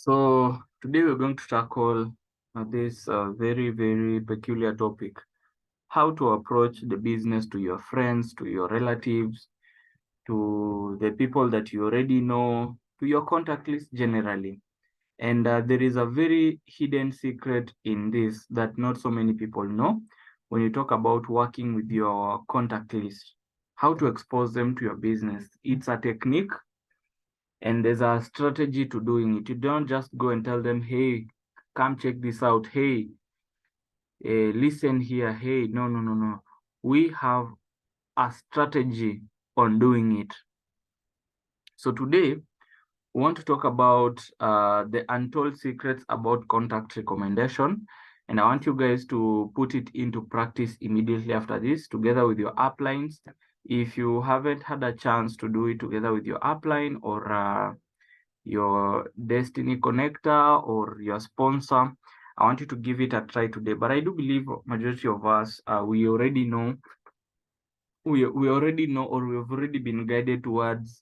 So today we're going to tackle this very, very peculiar topic: how to approach the business to your friends, to your relatives, to the people that you already know, to your contact list generally. And there is a very hidden secret in this that not so many people know. When you talk about working with your contact list, how to expose them to your business, it's a technique and there's a strategy to doing it. You don't just go and tell them, hey, come check this out. Hey, listen here. Hey, no, no, no, no. We have a strategy on doing it. So today, we want to talk about the untold secrets about contact recommendation. And I want you guys to put it into practice immediately after this, together with your uplines. If you haven't had a chance to do it together with your upline or your destiny connector or your sponsor, I want you to give it a try today. But I do believe majority of us, we already know or we've already been guided towards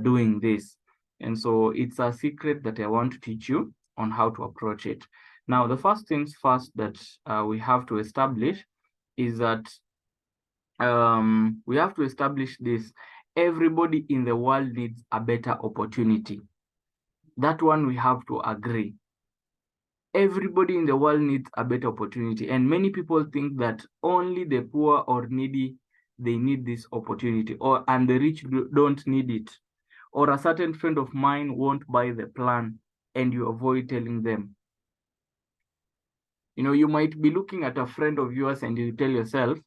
doing this. And so it's a secret that I want to teach you on how to approach it. Now, the first things first that we have to establish is that we have to establish this: everybody in the world needs a better opportunity. That one we have to agree. Everybody in the world needs a better opportunity. And many people think that only the poor or needy, they need this opportunity, and the rich don't need it. Or a certain friend of mine won't buy the plan, and you avoid telling them. You might be looking at a friend of yours and you tell yourself,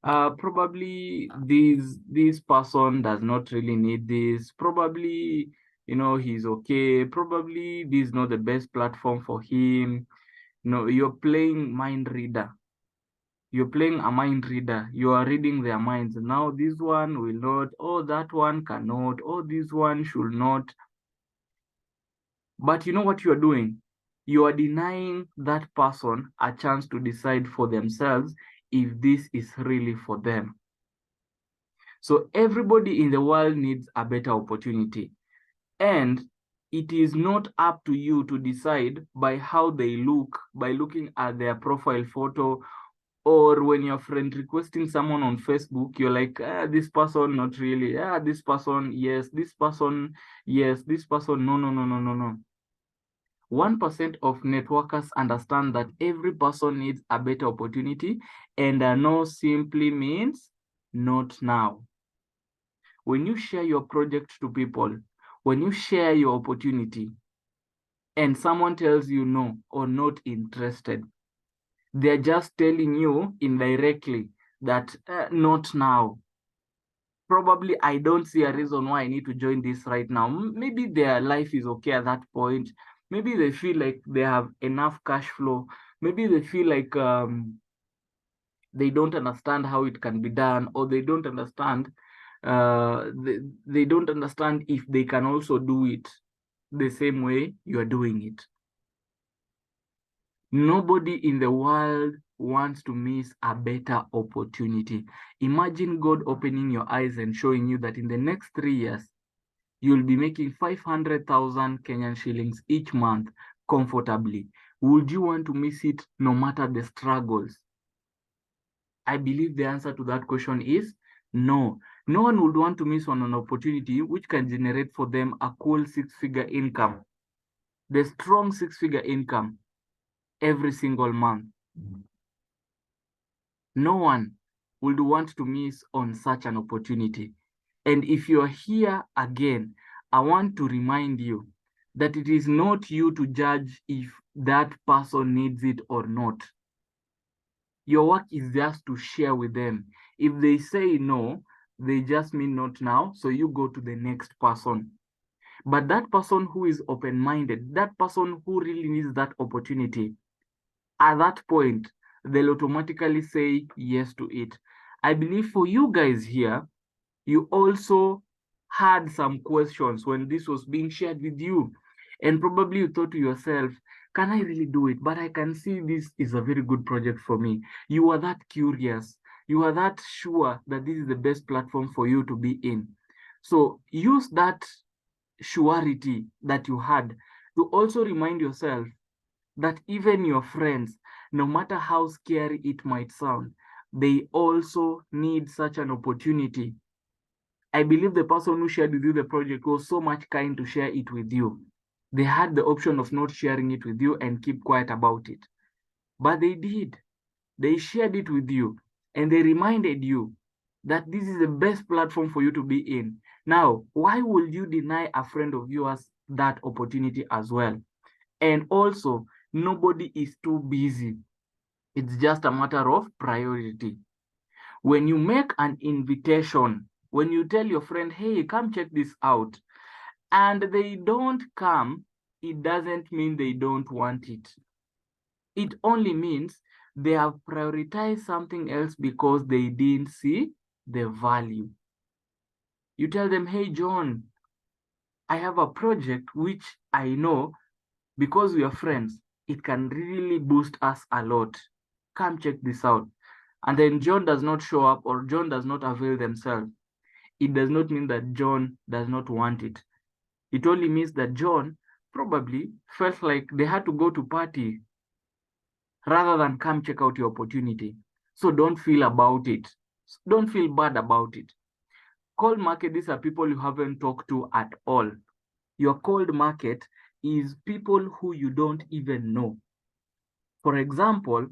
probably this person does not really need this. Probably, he's okay. Probably this is not the best platform for him. You're playing mind reader. You're playing a mind reader. You are reading their minds. Now this one will not, oh, that one cannot, oh, this one should not. But you know what you're doing? You are denying that person a chance to decide for themselves if this is really for them. So everybody in the world needs a better opportunity. And it is not up to you to decide by how they look, by looking at their profile photo, or when your friend requesting someone on Facebook, you're like, this person, not really. This person, yes. This person, yes. This person, no, no, no, no, no, no. 1% of networkers understand that every person needs a better opportunity, and no simply means not now. When you share your project to people, when you share your opportunity, and someone tells you no or not interested, they're just telling you indirectly that not now. Probably I don't see a reason why I need to join this right now. Maybe their life is okay at that point. Maybe they feel like they have enough cash flow. Maybe they feel like they don't understand how it can be done, or they don't understand they don't understand if they can also do it the same way you are doing it. Nobody in the world wants to miss a better opportunity. Imagine God opening your eyes and showing you that in the next 3 years, you'll be making 500,000 Kenyan shillings each month comfortably. Would you want to miss it no matter the struggles? I believe the answer to that question is no. No one would want to miss on an opportunity which can generate for them a cool 6-figure income, the strong 6-figure income every single month. No one would want to miss on such an opportunity. And if you're here again, I want to remind you that it is not you to judge if that person needs it or not. Your work is just to share with them. If they say no, they just mean not now, so you go to the next person. But that person who is open-minded, that person who really needs that opportunity, at that point, they'll automatically say yes to it. I believe for you guys here, you also had some questions when this was being shared with you. And probably you thought to yourself, can I really do it? But I can see this is a very good project for me. You are that curious. You are that sure that this is the best platform for you to be in. So use that surety that you had. to also remind yourself that even your friends, no matter how scary it might sound, they also need such an opportunity. I believe the person who shared with you the project was so much kind to share it with you. They had the option of not sharing it with you and keep quiet about it. But they did. They shared it with you and they reminded you that this is the best platform for you to be in. Now, why would you deny a friend of yours that opportunity as well? And also, nobody is too busy. It's just a matter of priority. When you make an invitation, when you tell your friend, hey, come check this out, and they don't come, it doesn't mean they don't want it. It only means they have prioritized something else because they didn't see the value. You tell them, hey, John, I have a project which I know because we are friends, it can really boost us a lot. Come check this out. And then John does not show up or John does not avail themselves. It does not mean that John does not want it. It only means that John probably felt like they had to go to party rather than come check out your opportunity. So don't feel about it. Don't feel bad about it. Cold market, these are people you haven't talked to at all. Your cold market is people who you don't even know. For example,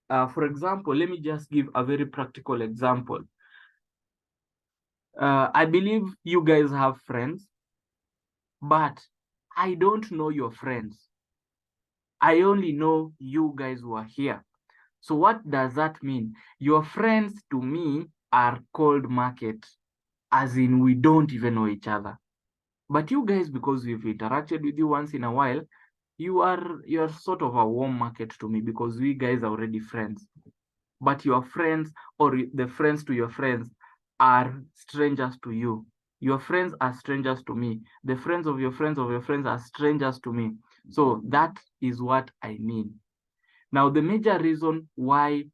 let me just give a very practical example. I believe you guys have friends, but I don't know your friends. I only know you guys who are here. So what does that mean? Your friends to me are cold market, as in we don't even know each other. But you guys, because we've interacted with you once in a while, you're sort of a warm market to me because we guys are already friends. But your friends or the friends to your friends are strangers to you. Your friends are strangers to me. The friends of your friends are strangers to me. So that is what I mean. Now, the major reason why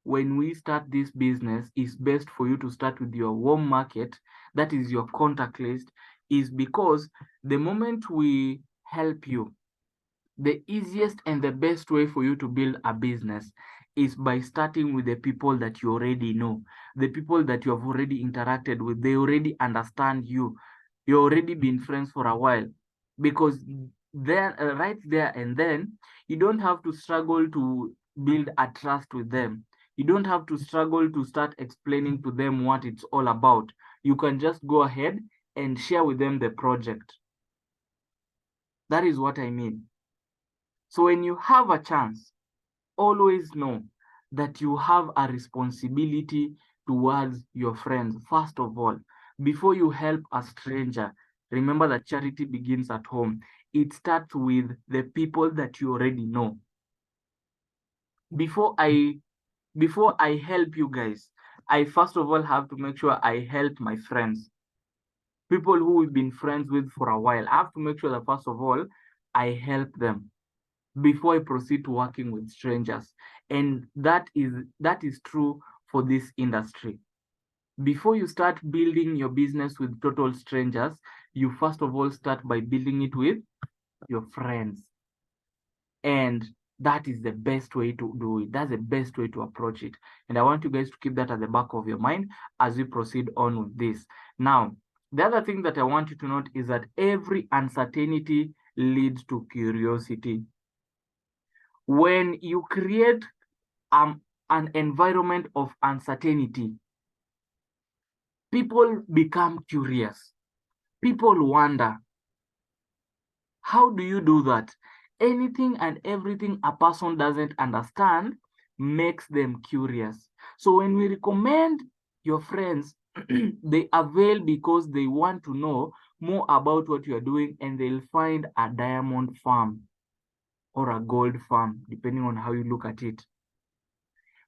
when we start this business is best for you to start with your warm market, that is your contact list, is because the moment we help you, the easiest and the best way for you to build a business is by starting with the people that you already know, the people that you have already interacted with. They already understand you. You already been friends for a while, because then right there and then you don't have to struggle to build a trust with them. You don't have to struggle to start explaining to them what it's all about. You can just go ahead and share with them the project. That is what I mean. So when you have a chance, always know that you have a responsibility towards your friends. First of all, before you help a stranger, remember that charity begins at home. It starts with the people that you already know. Before I help you guys, I first of all have to make sure I help my friends. People who we've been friends with for a while. I have to make sure that first of all, I help them before I proceed to working with strangers. And that is true for this industry. Before you start building your business with total strangers, you first of all start by building it with your friends. And that is the best way to do it. That's the best way to approach it. And I want you guys to keep that at the back of your mind as we proceed on with this. Now, the other thing that I want you to note is that every uncertainty leads to curiosity. When you create an environment of uncertainty, people become curious. People wonder. How do you do that? Anything and everything a person doesn't understand makes them curious. So when we recommend your friends, they avail because they want to know more about what you're doing, and they'll find a diamond farm or a gold farm, depending on how you look at it.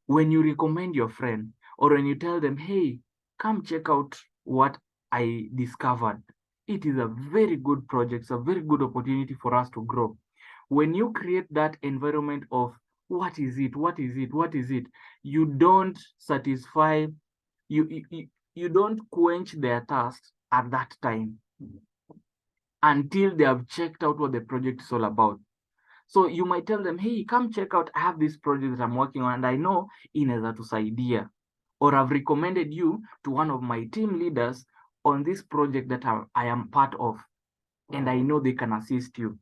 When you recommend your friend or when you tell them, hey, come check out what I discovered, it is a very good project. It's a very good opportunity for us to grow. When you create that environment of what is it, what is it, what is it, you don't satisfy, you don't quench their thirst at that time. until they have checked out what the project is all about. So you might tell them, hey, come check out, I have this project that I'm working on and I know inaweza tusaidia. Or I've recommended you to one of my team leaders on this project that I am part of, and I know they can assist you.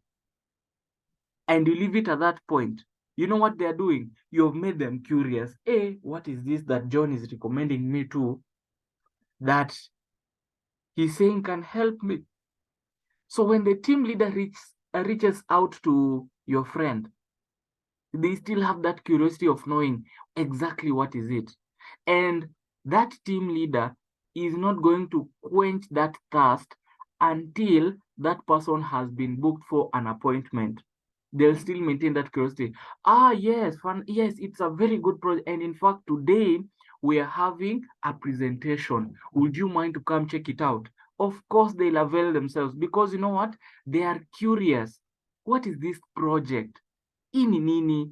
And you leave it at that point. You know what they're doing? You've made them curious. Hey, what is this that John is recommending me to that he's saying can help me? So when the team leader reaches out to your friend, they still have that curiosity of knowing exactly what is it. And that team leader is not going to quench that thirst until that person has been booked for an appointment. They'll still maintain that curiosity. Yes, fun. Yes, it's a very good project. And in fact, today we are having a presentation. Would you mind to come check it out? Of course, they'll avail themselves because you know what? They are curious. What is this project? Ini nini?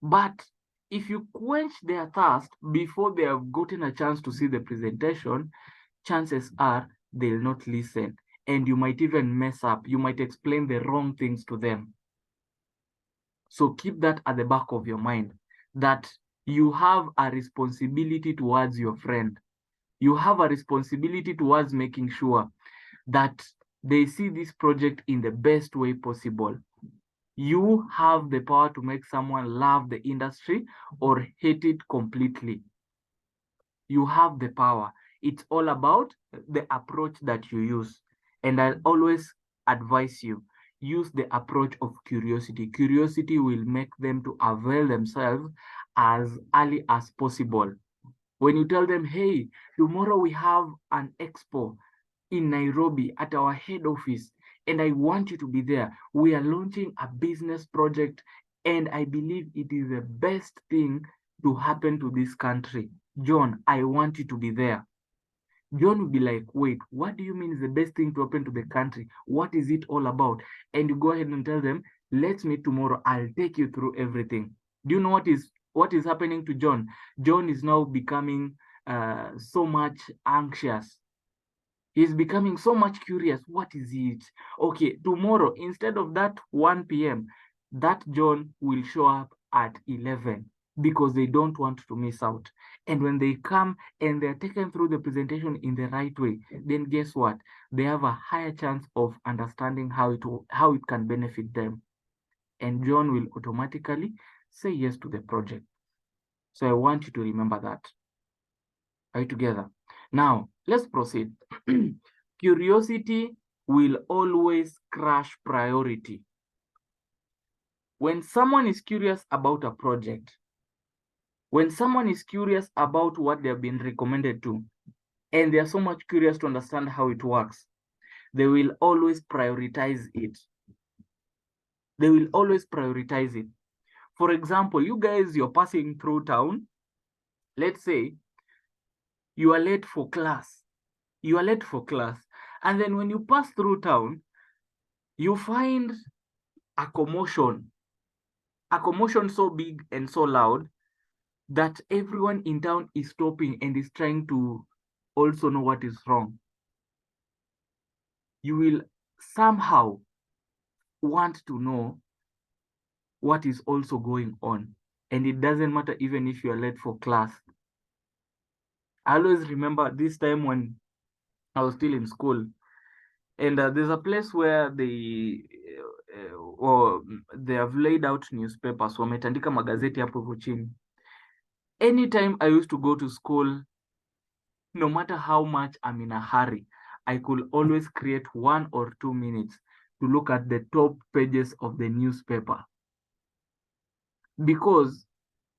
But if you quench their thirst before they have gotten a chance to see the presentation, chances are they'll not listen. And you might even mess up. You might explain the wrong things to them. So keep that at the back of your mind, that you have a responsibility towards your friend. You have a responsibility towards making sure that they see this project in the best way possible. You have the power to make someone love the industry or hate it completely. You have the power. It's all about the approach that you use. And I always advise you, use the approach of curiosity. Curiosity will make them to avail themselves as early as possible. When you tell them, hey, tomorrow we have an expo in Nairobi at our head office, and I want you to be there. We are launching a business project, and I believe it is the best thing to happen to this country. John, I want you to be there. John will be like, wait, what do you mean is the best thing to happen to the country? What is it all about? And you go ahead and tell them, let's meet tomorrow. I'll take you through everything. Do you know what is happening to John? John is now becoming so much anxious. He's becoming so much curious. What is it? Okay, tomorrow, instead of that 1 p.m., that John will show up at 11 because they don't want to miss out. And when they come and they're taken through the presentation in the right way, then guess what? They have a higher chance of understanding how it can benefit them. And John will automatically say yes to the project. So I want you to remember that. Are you together? Now, let's proceed. Curiosity will always crush priority. When someone is curious about a project, when someone is curious about what they have been recommended to, and they are so much curious to understand how it works, they will always prioritize it. They will always prioritize it. For example, you guys, you're passing through town. Let's say you are late for class. You are late for class. And then when you pass through town, you find a commotion so big and so loud that everyone in town is stopping and is trying to also know what is wrong. You will somehow want to know what is also going on. And it doesn't matter even if you're late for class. I always remember this time when I was still in school, and there's a place where they have laid out newspapers, wametandika magazeti hapo hivyo chini. Anytime I used to go to school, no matter how much I'm in a hurry, I could always create 1 or 2 minutes to look at the top pages of the newspaper.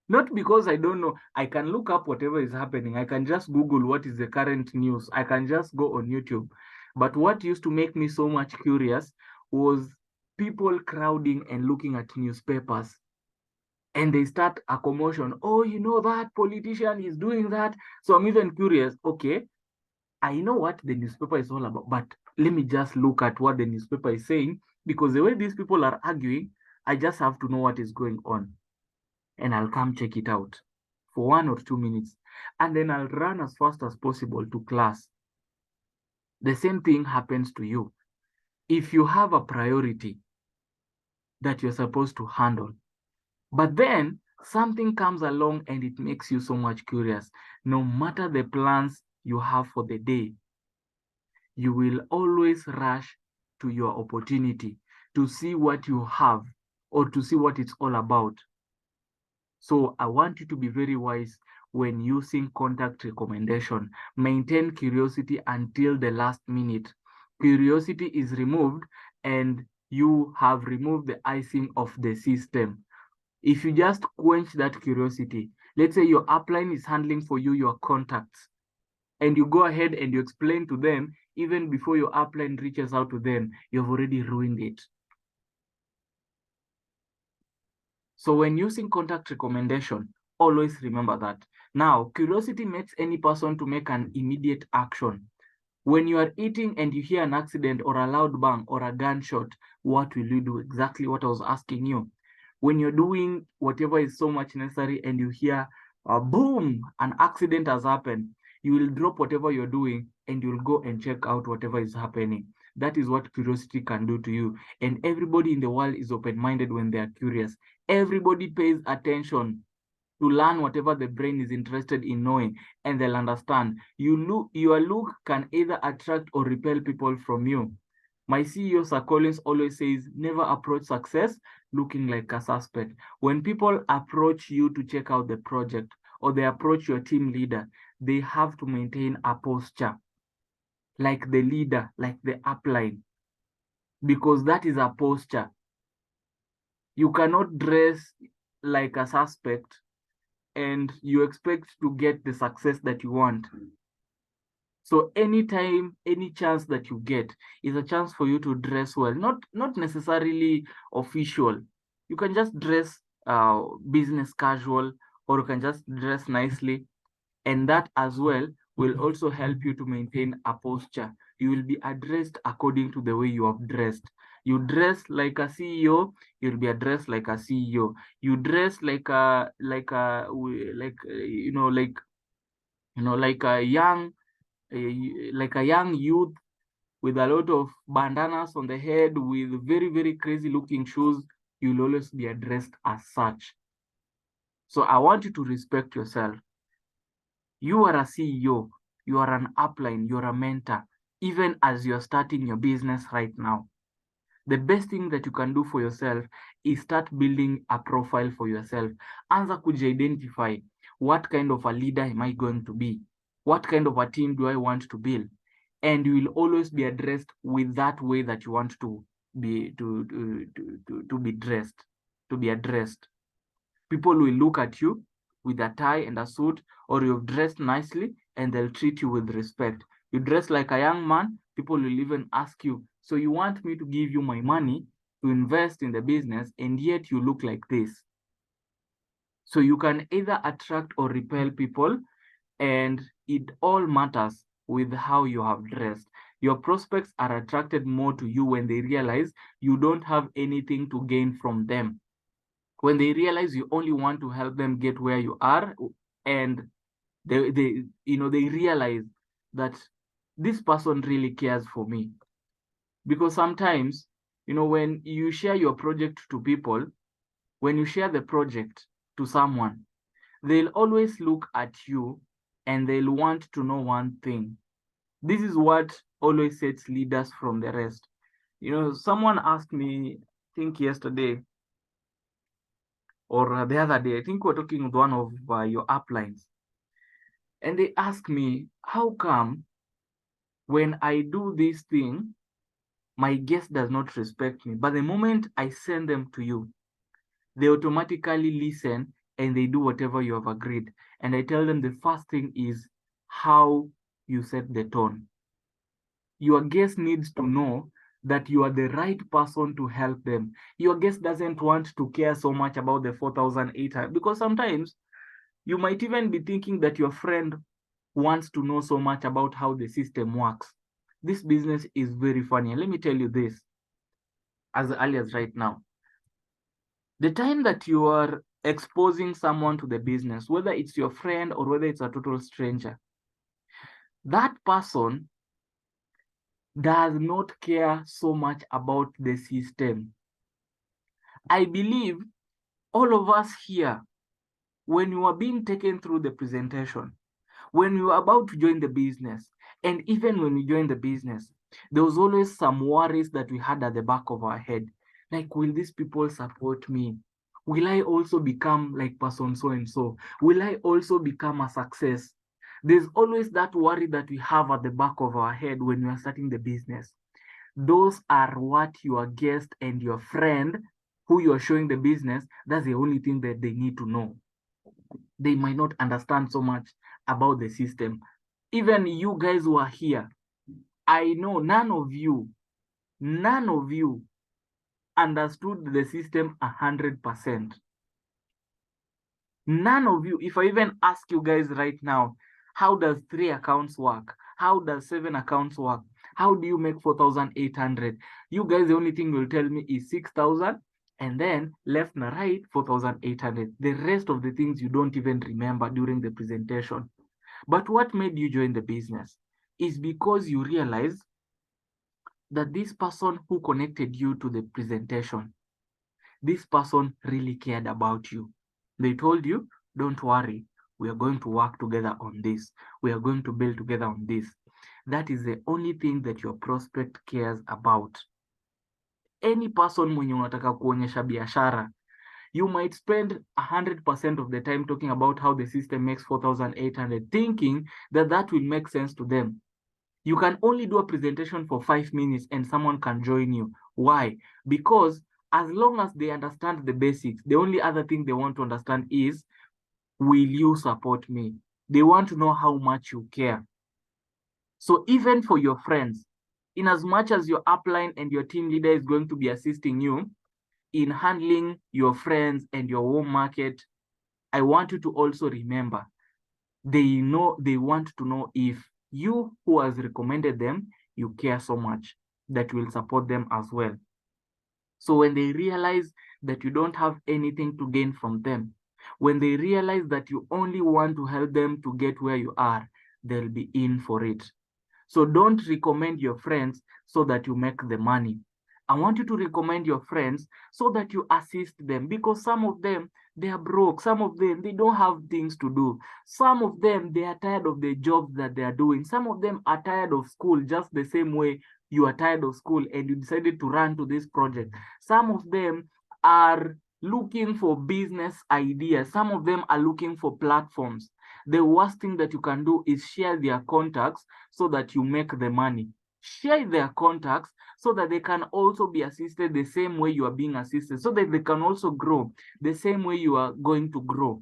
Not because I don't know, I can look up whatever is happening. I can just Google what is the current news. I can just go on YouTube. But what used to make me so much curious was people crowding and looking at newspapers. And they start a commotion. Oh, you know that politician is doing that. So I'm even curious. Okay, I know what the newspaper is all about, but let me just look at what the newspaper is saying, because the way these people are arguing, I just have to know what is going on. And I'll come check it out for 1 or 2 minutes. And then I'll run as fast as possible to class. The same thing happens to you. If you have a priority that you're supposed to handle, but then something comes along and it makes you so much curious, no matter the plans you have for the day, you will always rush to your opportunity to see what you have or to see what it's all about. So I want you to be very wise when using contact recommendation. Maintain curiosity until the last minute. Curiosity is removed and you have removed the icing of the system. If you just quench that curiosity, let's say your upline is handling for you your contacts, and you go ahead and you explain to them even before your upline reaches out to them, you've already ruined it. So when using contact recommendation, always remember that. Now, curiosity makes any person to make an immediate action. When you are eating and you hear an accident or a loud bang or a gunshot, what will you do? Exactly what I was asking you. When you're doing whatever is so much necessary and you hear a boom, an accident has happened, you will drop whatever you're doing and you'll go and check out whatever is happening. That is what curiosity can do to you. And everybody in the world is open-minded when they are curious. Everybody pays attention to learn whatever the brain is interested in knowing, and they'll understand. Your look can either attract or repel people from you. My CEO, Sir Collins, always says, never approach success looking like a suspect. When people approach you to check out the project or they approach your team leader, they have to maintain a posture like the leader, like the upline, because that is a posture. You cannot dress like a suspect and you expect to get the success that you want. So anytime, any chance that you get is a chance for you to dress well, not necessarily official. You can just dress business casual, or you can just dress nicely, and that as well will also help you to maintain a posture. You will be addressed according to the way you have dressed. You dress like a CEO, you'll be addressed like a CEO. You dress like like a young youth with a lot of bandanas on the head, with very, very crazy looking shoes, you'll always be addressed as such. So I want you to respect yourself. You are a CEO, you are an upline, you're a mentor, even as you're starting your business right now. The best thing that you can do for yourself is start building a profile for yourself. Anza kuji-identify, what kind of a leader am I going to be? What kind of a team do I want to build? And you will always be addressed with that way that you want to be be dressed, to be addressed. People will look at you with a tie and a suit, or you've dressed nicely, and they'll treat you with respect. You dress like a young man, people will even ask you, so you want me to give you my money to invest in the business, and yet you look like this. So you can either attract or repel people, and it all matters with how you have dressed. Your prospects are attracted more to you when they realize you don't have anything to gain from them. When they realize you only want to help them get where you are, and they realize that this person really cares for me. Because sometimes, when you share your project to people, when you share the project to someone, they'll always look at you and they'll want to know one thing. This is what always sets leaders from the rest. Someone asked me, I think yesterday or the other day, I think we're talking with one of your uplines, and they asked me, how come when I do this thing, my guest does not respect me, but the moment I send them to you, they automatically listen and they do whatever you have agreed? And I tell them the first thing is how you set the tone. Your guest needs to know that you are the right person to help them. Your guest doesn't want to care so much about the 4,800, because sometimes you might even be thinking that your friend wants to know so much about how the system works. This business is very funny. And let me tell you this as early as right now. The time that you are exposing someone to the business, whether it's your friend or whether it's a total stranger, that person does not care so much about the system. I believe all of us here, when you are being taken through the presentation, when you are about to join the business, and even when we join the business, there was always some worries that we had at the back of our head. Like, will these people support me? Will I also become like person so and so? Will I also become a success? There's always that worry that we have at the back of our head when we are starting the business. Those are what your guest and your friend who you're showing the business, that's the only thing that they need to know. They might not understand so much about the system. Even you guys who are here, I know none of you understood the system 100%. None of you, if I even ask you guys right now, how does 3 accounts work? How does 7 accounts work? How do you make 4,800? You guys, the only thing you'll tell me is 6,000, and then left and right, 4,800. The rest of the things you don't even remember during the presentation. But what made you join the business is because you realized that this person who connected you to the presentation, this person really cared about you. They told you, don't worry, we are going to work together on this. We are going to build together on this. That is the only thing that your prospect cares about. Any person mwenye unataka kuonyesha biashara, you might spend 100% of the time talking about how the system makes 4,800, thinking that that will make sense to them. You can only do a presentation for 5 minutes and someone can join you. Why? Because as long as they understand the basics, the only other thing they want to understand is, will you support me? They want to know how much you care. So even for your friends, in as much as your upline and your team leader is going to be assisting you in handling your friends and your home market, I want you to also remember, they want to know if you who has recommended them, you care so much that you will support them as well. So when they realize that you don't have anything to gain from them, when they realize that you only want to help them to get where you are, they'll be in for it. So don't recommend your friends so that you make the money. I want you to recommend your friends so that you assist them, because some of them, they are broke. Some of them, they don't have things to do. Some of them, they are tired of the jobs that they are doing. Some of them are tired of school just the same way you are tired of school and you decided to run to this project. Some of them are looking for business ideas. Some of them are looking for platforms. The worst thing that you can do is share their contacts so that you make the money. Share their contacts so that they can also be assisted the same way you are being assisted, so that they can also grow the same way you are going to grow.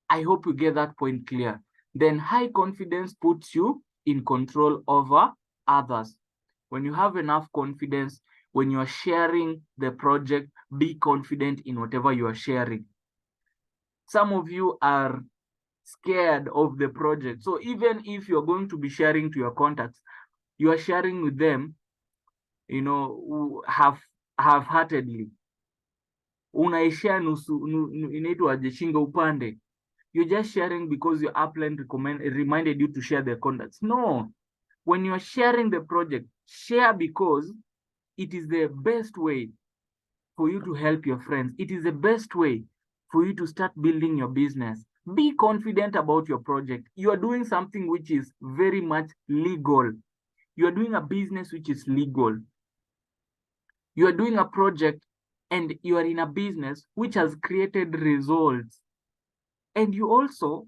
I hope you get that point clear. Then high confidence puts you in control over others. When you have enough confidence, when you are sharing the project, be confident in whatever you are sharing. Some of you are scared of the project. So even if you're going to be sharing to your contacts, you are sharing with them, half-heartedly. Unaishare nusu, inaitwaje, shingo upande. You're just sharing because your upline reminded you to share their contacts. No, when you're sharing the project, share because it is the best way for you to help your friends. It is the best way for you to start building your business. Be confident about your project. You are doing something which is very much legal. You are doing a business which is legal. You are doing a project and you are in a business which has created results. And you also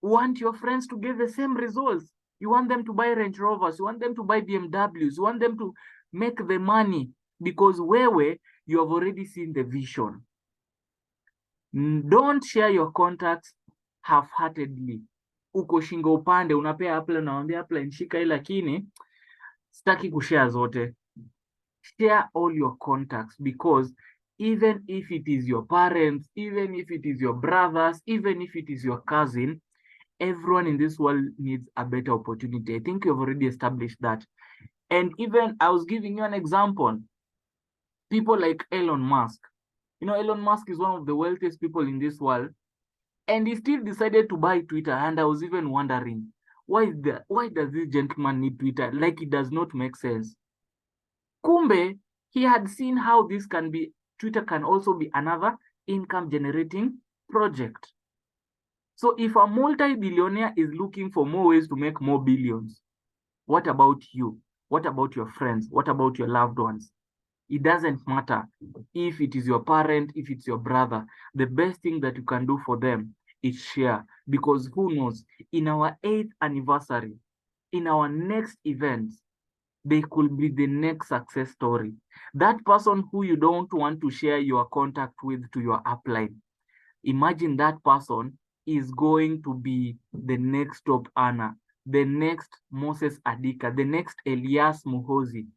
want your friends to get the same results. You want them to buy Range Rovers. You want them to buy BMWs. You want them to make the money because wewe, you have already seen the vision. Don't share your contacts half-heartedly. Uko shingo upande, unapea upline, unamwambia upline shika hii, lakini sitaki kushare zote. Share all your contacts, because even if it is your parents, even if it is your brothers, even if it is your cousin, everyone in this world needs a better opportunity. I think you've already established that. And even I was giving you an example. People like Elon Musk. Elon Musk is one of the wealthiest people in this world, and he still decided to buy Twitter. And I was even wondering, why does this gentleman need Twitter? Like, it does not make sense. Kumbe, he had seen how this can be, Twitter can also be another income generating project. So if a multi-billionaire is looking for more ways to make more billions, what about you? What about your friends? What about your loved ones? It doesn't matter if it is your parent, if it's your brother. The best thing that you can do for them is share, because who knows, in our 8th anniversary, in our next event, they could be the next success story. That person who you don't want to share your contact with to your upline, imagine that person is going to be the next top earner, the next Moses Adika, the next Elias Muhozi,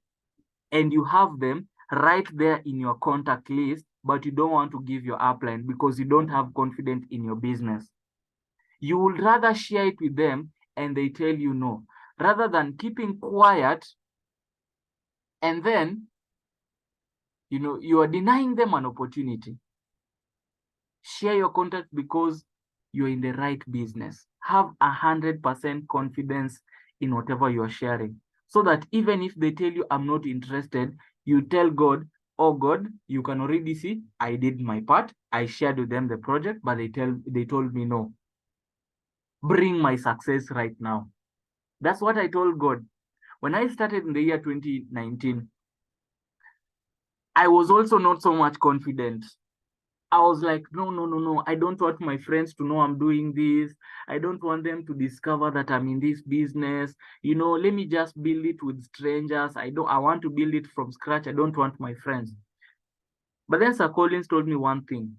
and you have them right there in your contact list, but you don't want to give your upline because you don't have confidence in your business. You would rather share it with them and they tell you no, rather than keeping quiet and then, you are denying them an opportunity. Share your contact because you're in the right business. Have 100% confidence in whatever you're sharing, so that even if they tell you I'm not interested, you tell God, oh God, you can already see I did my part. I shared with them the project, but they told me no. Bring my success right now. That's what I told God. When I started in the year 2019, I was also not so much confident. I was like, no, no, no, no. I don't want my friends to know I'm doing this. I don't want them to discover that I'm in this business. Let me just build it with strangers. I want to build it from scratch. I don't want my friends. But then Sir Collins told me one thing.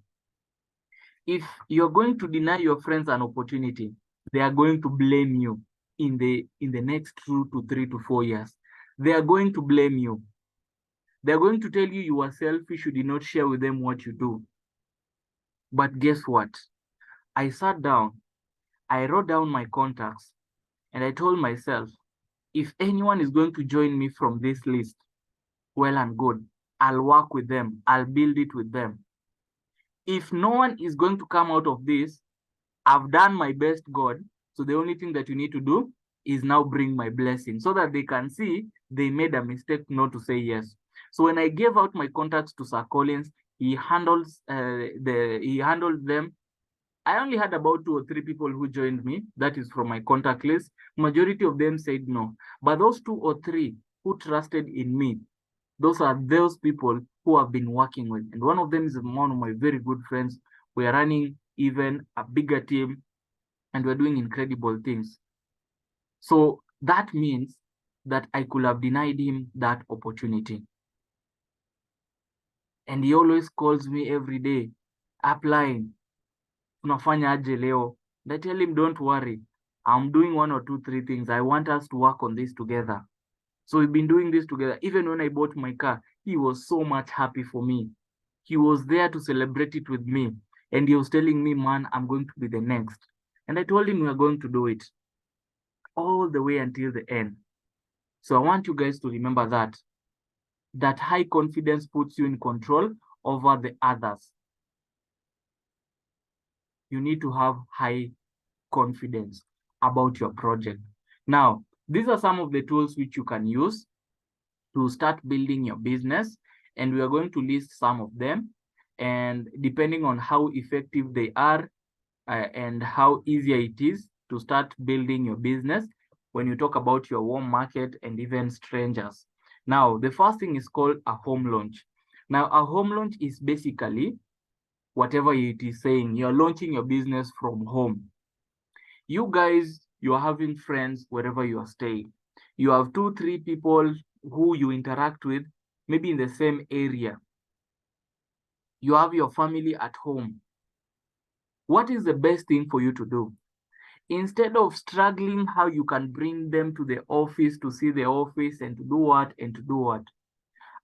If you're going to deny your friends an opportunity, they are going to blame you in the next 2 to 3 to 4 years. They are going to blame you. They're going to tell you you are selfish, you did not share with them what you do. But guess what? I sat down, I wrote down my contacts, and I told myself, if anyone is going to join me from this list, well and good. I'll work with them. I'll build it with them. If no one is going to come out of this, I've done my best, God. So the only thing that you need to do is now bring my blessing so that they can see they made a mistake not to say yes. So when I gave out my contacts to Sir Collins, he handled them. I only had about 2 or 3 people who joined me. That is from my contact list. Majority of them said no. But those 2 or 3 who trusted in me, those are those people who I've been working with. And one of them is one of my very good friends. We are running even a bigger team and we're doing incredible things. So that means that I could have denied him that opportunity. And he always calls me every day, applying. Tunafanya aje leo? And I tell him, don't worry. I'm doing 1 or 2, 3 things. I want us to work on this together. So we've been doing this together. Even when I bought my car, he was so much happy for me. He was there to celebrate it with me. And he was telling me, man, I'm going to be the next. And I told him we are going to do it all the way until the end. So I want you guys to remember that high confidence puts you in control over the others. You need to have high confidence about your project. Now, these are some of the tools which you can use to start building your business, and we are going to list some of them. And depending on how effective they are and how easy it is to start building your business, when you talk about your warm market and even strangers. Now, the first thing is called a home launch. Now, a home launch is basically whatever it is saying, you're launching your business from home. You guys, you're having friends wherever you are staying. You have 2, 3 people who you interact with, maybe in the same area. You have your family at home. What is the best thing for you to do? Instead of struggling how you can bring them to the office to see the office and to do what and to do what,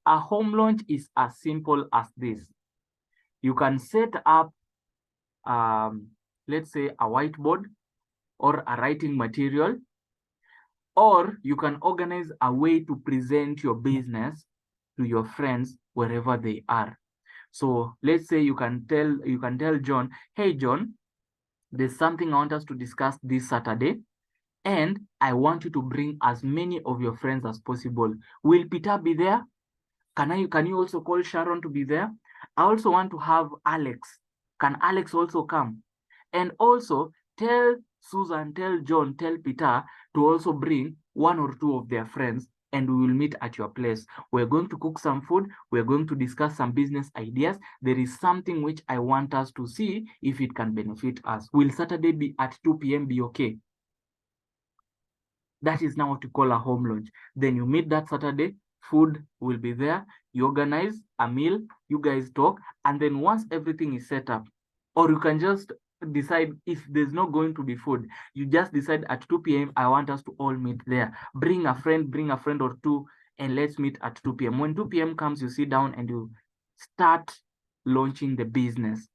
a home launch is as simple as this. You can set up, let's say, a whiteboard or a writing material, or you can organize a way to present your business to your friends wherever they are. So let's say you can tell John, hey John, there's something I want us to discuss this Saturday. And I want you to bring as many of your friends as possible. Will Peter be there? Can you also call Sharon to be there? I also want to have Alex. Can Alex also come? And also tell Susan, tell John, tell Peter to also bring one or two of their friends, and we will meet at your place. We're going to cook some food. We're going to discuss some business ideas. There is something which I want us to see if it can benefit us. Will Saturday be at 2 p.m. be okay? That is now what you call a home launch. Then you meet that Saturday, food will be there, you organize a meal, you guys talk, and then once everything is set up, or you can just decide if there's not going to be food, you just decide at 2 p.m. I want us to all meet there. Bring a friend or two, and let's meet at 2 p.m. When 2 p.m. comes, you sit down and you start launching the business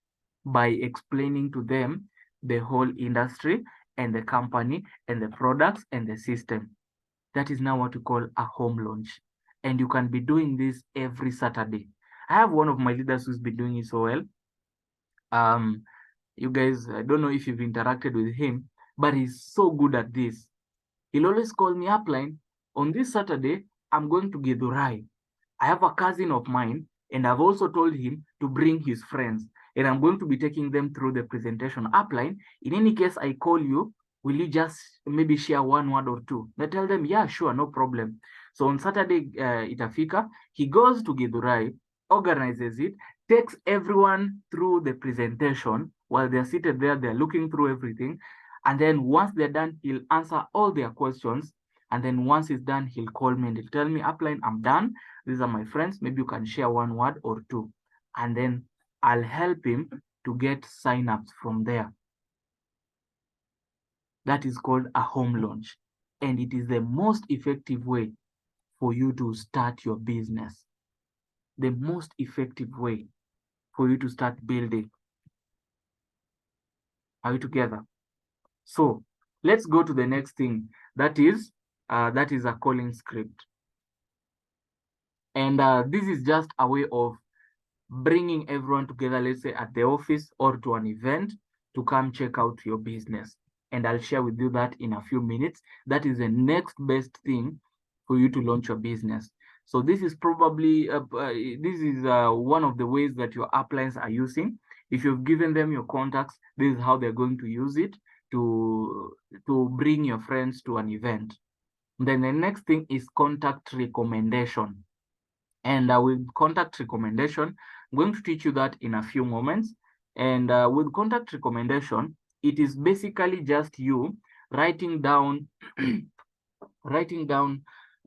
by explaining to them the whole industry and the company and the products and the system. That is now what we call a home launch. And you can be doing this every Saturday. I have one of my leaders who's been doing it so well. You guys, I don't know if you've interacted with him, but he's so good at this. He'll always call me upline. On this Saturday, I'm going to Githurai. I have a cousin of mine, and I've also told him to bring his friends, and I'm going to be taking them through the presentation upline. In any case, I call you, will you just maybe share one word or two? They tell them, yeah, sure, no problem. So on Saturday, itafika, he goes to Githurai, organizes it, takes everyone through the presentation while they're seated there, they're looking through everything. And then once they're done, he'll answer all their questions. And then once he's done, he'll call me and he'll tell me, upline, I'm done. These are my friends. Maybe you can share one word or two. And then I'll help him to get signups from there. That is called a home launch. And it is the most effective way for you to start your business. The most effective way for you to start building. Are we together? So let's go to the next thing. That is a calling script. And this is just a way of bringing everyone together, let's say at the office or to an event, to come check out your business. And I'll share with you that in a few minutes. That is the next best thing for you to launch your business. So this is probably one of the ways that your uplines are using. If you've given them your contacts, this is how they're going to use it to bring your friends to an event. Then the next thing is contact recommendation. And with contact recommendation, I'm going to teach you that in a few moments. And with contact recommendation, it is basically just you writing down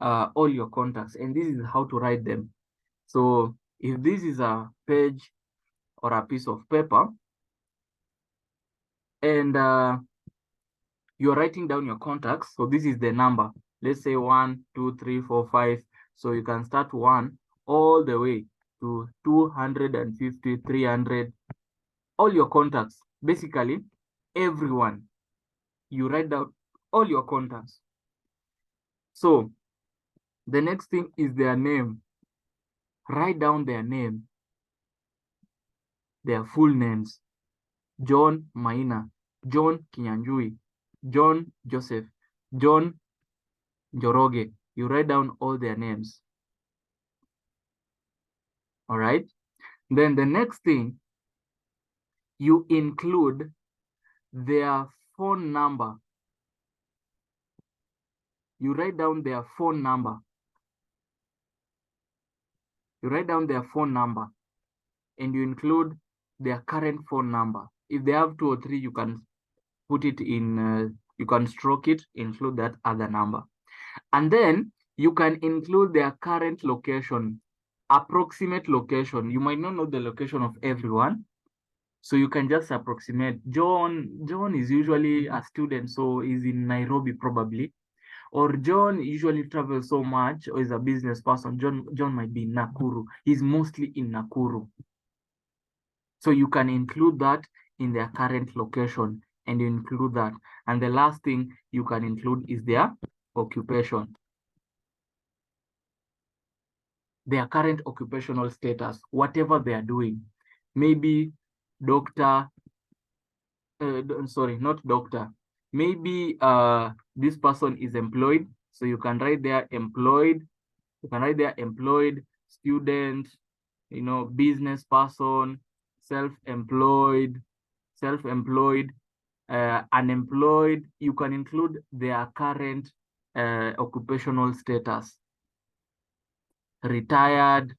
all your contacts, and this is how to write them. So if this is a page or a piece of paper, and you're writing down your contacts, so this is the number. Let's say 1, 2, 3, 4, 5. So you can start 1 all the way to 250, 300, all your contacts. Basically, everyone, you write down all your contacts. So the next thing is their name. Write down their name, their full names. John Maina, John Kinyanjui, John Joseph, John Njoroge. You write down all their names. All right. Then the next thing, you include their phone number. You write down their phone number. You write down their phone number, and you include their current phone number. If they have 2 or 3, you can put it in, you can stroke it, include that other number. And then you can include their current location, approximate location. You might not know the location of everyone, so you can just approximate. John is usually a student, so he's in Nairobi probably. Or John usually travels so much, or is a business person. John might be in Nakuru. He's mostly in Nakuru. So you can include that in their current location, and you include that. And the last thing you can include is their occupation. Their current occupational status, whatever they are doing. Maybe doctor, sorry, not doctor, Maybe this person is employed, so you can write there employed. You can write there employed, student, business person, self-employed, unemployed. You can include their current occupational status, retired,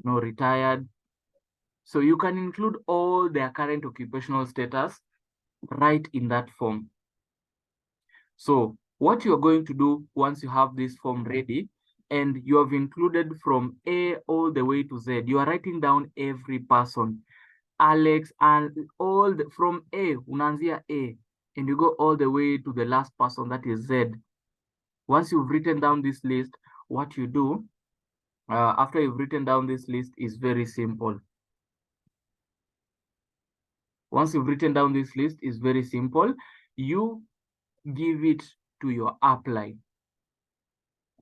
no retired. So you can include all their current occupational status right in that form. So what you're going to do once you have this form ready and you have included from A all the way to Z, you are writing down every person, Alex, and from A, unaanzia A, and you go all the way to the last person, that is Z. Once you've written down this list, what you do after you've written down this list is very simple. Once you've written down this list, is very simple. You give it to your upline.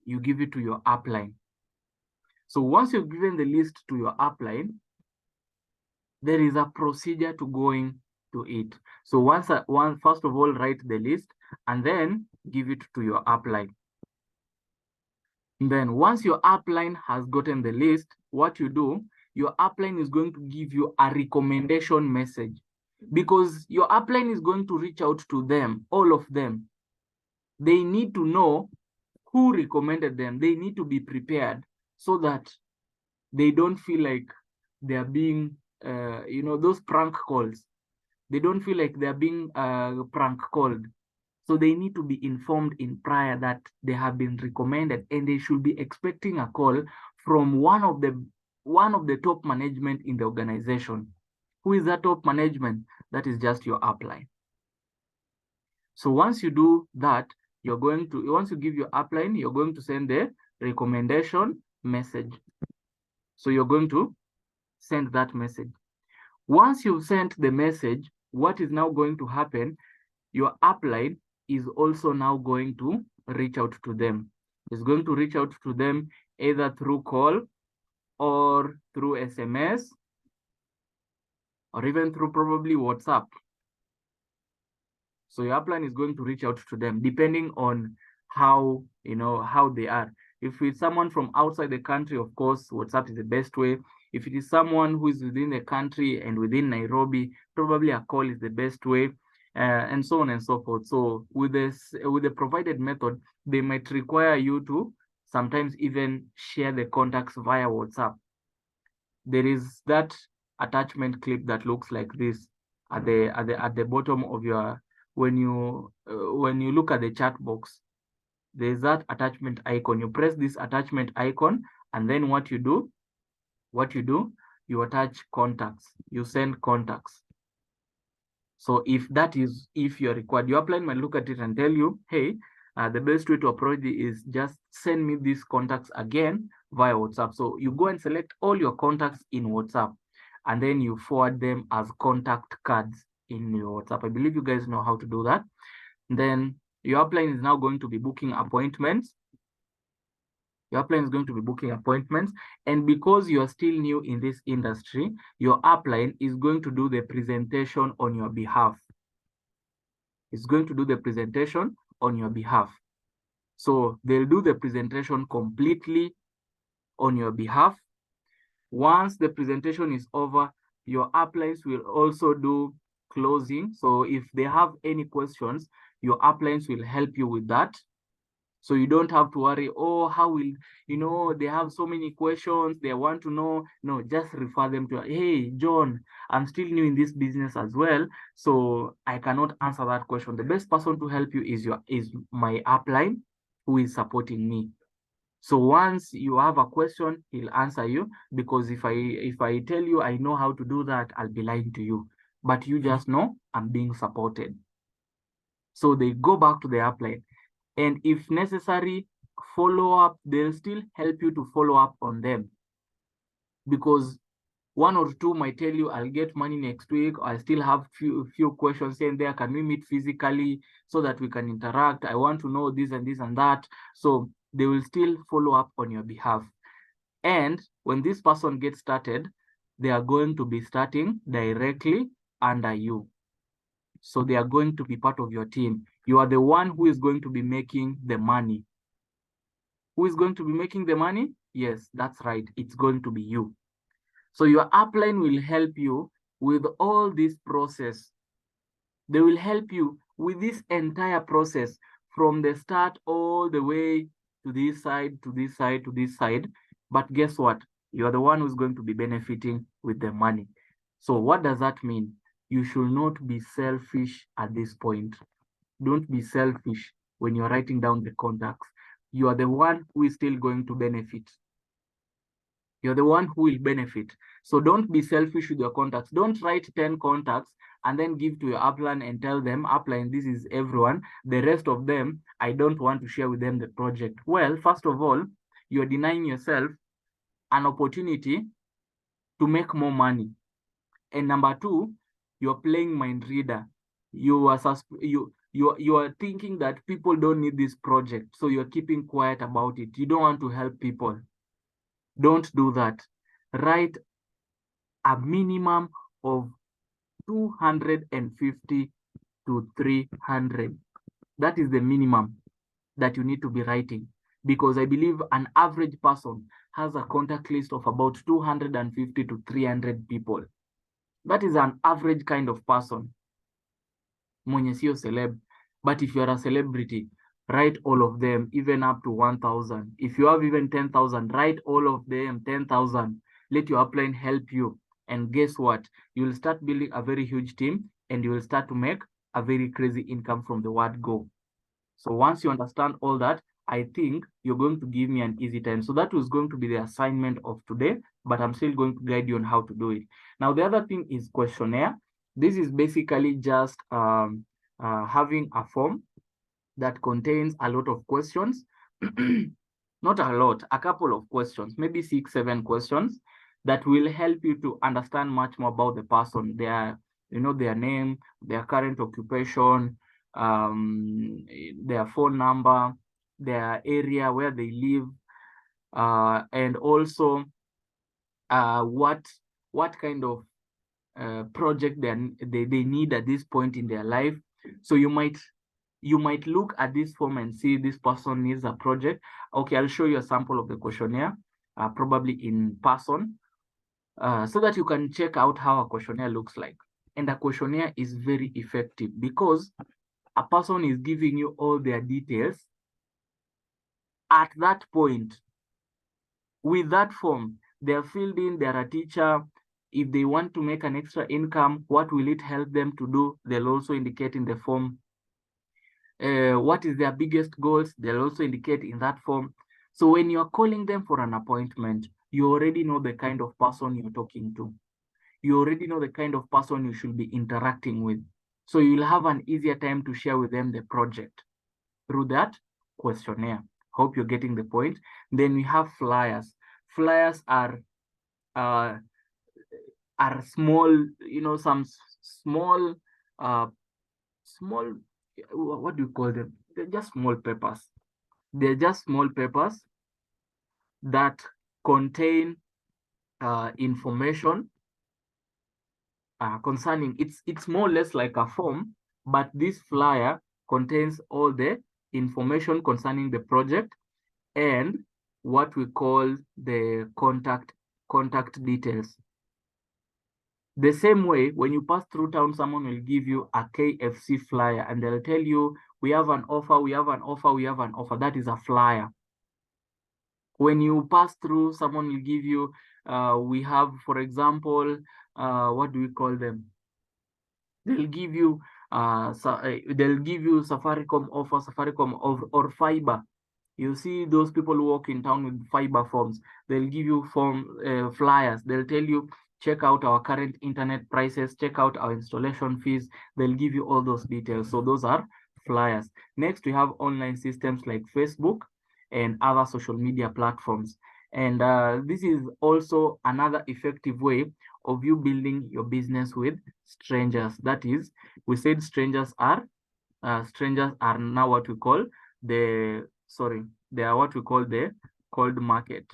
You give it to your upline. So once you've given the list to your upline, there is a procedure to going to it. So first of all, write the list and then give it to your upline. And then once your upline has gotten the list, what you do, your upline is going to give you a recommendation message, because your upline is going to reach out to them, all of them. They need to know who recommended them. They need to be prepared so that they don't feel like they're being, those prank calls. They don't feel like they're being prank called. So they need to be informed in prior that they have been recommended, and they should be expecting a call from one of the top management in the organization. Who is that top management? That is just your upline. So once you do that, once you give your upline, you're going to send the recommendation message. So you're going to send that message. Once you've sent the message, what is now going to happen? Your upline is also now going to reach out to them. It's going to reach out to them either through call or through SMS or even through probably WhatsApp. So your upline is going to reach out to them depending on how they are. If it's someone from outside the country, of course, WhatsApp is the best way. If it is someone who is within the country and within Nairobi, probably a call is the best way, and so on and so forth. So with the provided method, they might require you to sometimes even share the contacts via WhatsApp. There is that attachment clip that looks like this at the bottom of your, when you look at the chat box, there's that attachment icon. You press this attachment icon, and then what you do, you attach contacts, you send contacts. So if you're required, your upline might look at it and tell you, hey, the best way to approach it is just send me these contacts again via WhatsApp. So you go and select all your contacts in WhatsApp, and then you forward them as contact cards in your WhatsApp. I believe you guys know how to do that. Then your upline is now going to be booking appointments. Your upline is going to be booking appointments. And because you are still new in this industry, your upline is going to do the presentation on your behalf. It's going to do the presentation on your behalf. So they'll do the presentation completely on your behalf. Once the presentation is over, your uplines will also do closing. So if they have any questions, your uplines will help you with that. So you don't have to worry, oh, how will, they have so many questions, they want to know. No, just refer them to, hey, John, I'm still new in this business as well, so I cannot answer that question. The best person to help you is my upline who is supporting me. So once you have a question, he'll answer you, because if I tell you I know how to do that, I'll be lying to you. But you just know I'm being supported. So they go back to the upline. And if necessary, follow up, they'll still help you to follow up on them. Because one or two might tell you, I'll get money next week. I still have few questions here and there. Can we meet physically so that we can interact? I want to know this and this and that. So they will still follow up on your behalf. And when this person gets started, they are going to be starting directly under you. So they are going to be part of your team. You are the one who is going to be making the money. Who is going to be making the money? Yes, that's right. It's going to be you. So your upline will help you with all this process. They will help you with this entire process from the start all the way to this side, to this side, to this side. But guess what? You are the one who's going to be benefiting with the money. So what does that mean? You should not be selfish at this point. Don't be selfish when you're writing down the contacts. You are the one who is still going to benefit. You're the one who will benefit. So don't be selfish with your contacts. Don't write 10 contacts and then give to your upline and tell them, upline, this is everyone. The rest of them, I don't want to share with them the project. Well, first of all, you're denying yourself an opportunity to make more money. And number two, you're playing mind reader. You are thinking that people don't need this project, so you're keeping quiet about it. You don't want to help people. Don't do that. Write a minimum of 250 to 300. That is the minimum that you need to be writing, because I believe an average person has a contact list of about 250 to 300 people. That is an average kind of person. Mwenye sio celeb. But if you're a celebrity, write all of them, even up to 1,000. If you have even 10,000, write all of them, 10,000. Let your upline help you. And guess what? You will start building a very huge team, and you will start to make a very crazy income from the word go. So once you understand all that, I think you're going to give me an easy time. So that was going to be the assignment of today, but I'm still going to guide you on how to do it. Now, the other thing is questionnaire. This is basically just having a form that contains a lot of questions. Not a lot, a couple of questions, maybe 6, 7 questions that will help you to understand much more about the person, their name, their current occupation, their phone number, their area where they live, and also what kind of project they need at this point in their life. So you might look at this form and see this person needs a project. Okay, I'll show you a sample of the questionnaire, probably in person, so that you can check out how a questionnaire looks like. And a questionnaire is very effective because a person is giving you all their details at that point. With that form, they're filled in, they're a teacher. If they want to make an extra income, what will it help them to do? They'll also indicate in the form. What is their biggest goals? They'll also indicate in that form. So when you're calling them for an appointment, you already know the kind of person you're talking to. You already know the kind of person you should be interacting with. So you'll have an easier time to share with them the project through that questionnaire. Hope you're getting the point. Then we have flyers. Flyers are small, some small, small, what do you call them? They're just small papers. They're just small papers that contain information concerning, it's more or less like a form, but this flyer contains all the information concerning the project and what we call the contact details. The same way, when you pass through town, someone will give you a KFC flyer and they'll tell you, we have an offer, we have an offer, we have an offer. That is a flyer. When you pass through, someone will give you, we have, for example, what do we call them? They'll give you Safaricom offer, Safaricom or fiber. You see those people who walk in town with fiber forms. They'll give you flyers. They'll tell you, check out our current internet prices, check out our installation fees. They'll give you all those details. So those are flyers. Next, we have online systems like Facebook and other social media platforms. And this is also another effective way of you building your business with strangers. That is, we said strangers are now what we call they are what we call the cold market.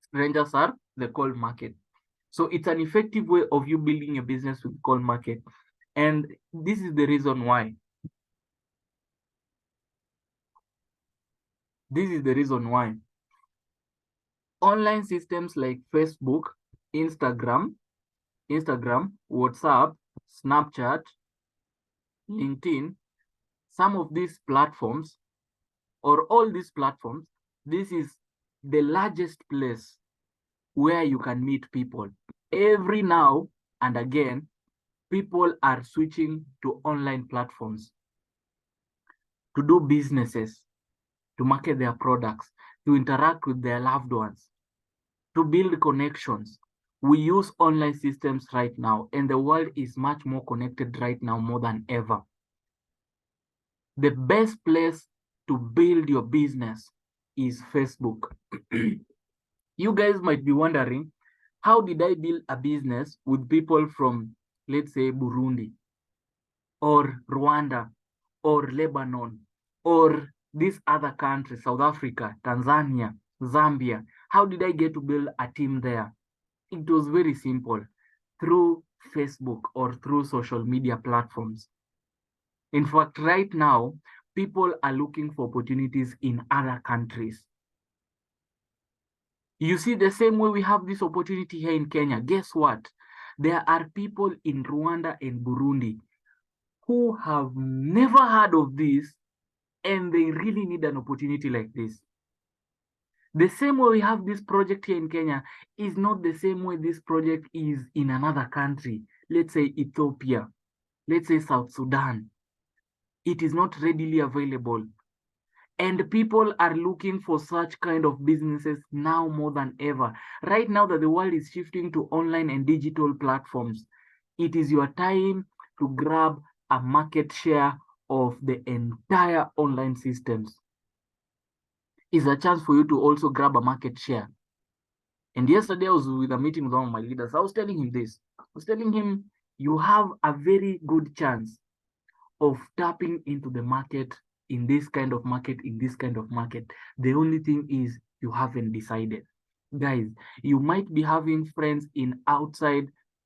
Strangers are the cold market. So it's an effective way of you building a business with cold market. And this is the reason why. This is the reason why. Online systems like Facebook, Instagram, WhatsApp, Snapchat, LinkedIn, some of these platforms, or all these platforms, this is the largest place where you can meet people. Every now and again, people are switching to online platforms to do businesses, to market their products, to interact with their loved ones, to build connections. We use online systems right now, and the world is much more connected right now more than ever. The best place to build your business is Facebook. You guys might be wondering, how did I build a business with people from, let's say, Burundi, or Rwanda, or Lebanon, or these other countries, South Africa, Tanzania, Zambia? How did I get to build a team there? It was very simple, through Facebook or through social media platforms. In fact, right now, people are looking for opportunities in other countries. You see, the same way we have this opportunity here in Kenya, guess what? There are people in Rwanda and Burundi who have never heard of this, and they really need an opportunity like this. The same way we have this project here in Kenya is not the same way this project is in another country. Let's say Ethiopia, let's say South Sudan. It is not readily available. And people are looking for such kind of businesses now more than ever. Right now that the world is shifting to online and digital platforms, it is your time to grab a market share of the entire online systems. It's a chance for you to also grab a market share. And yesterday I was with a meeting with one of my leaders. I was telling him this. I was telling him, you have a very good chance of tapping into the market in this kind of market, in this kind of market. The only thing is you haven't decided. Guys, you might be having friends in outside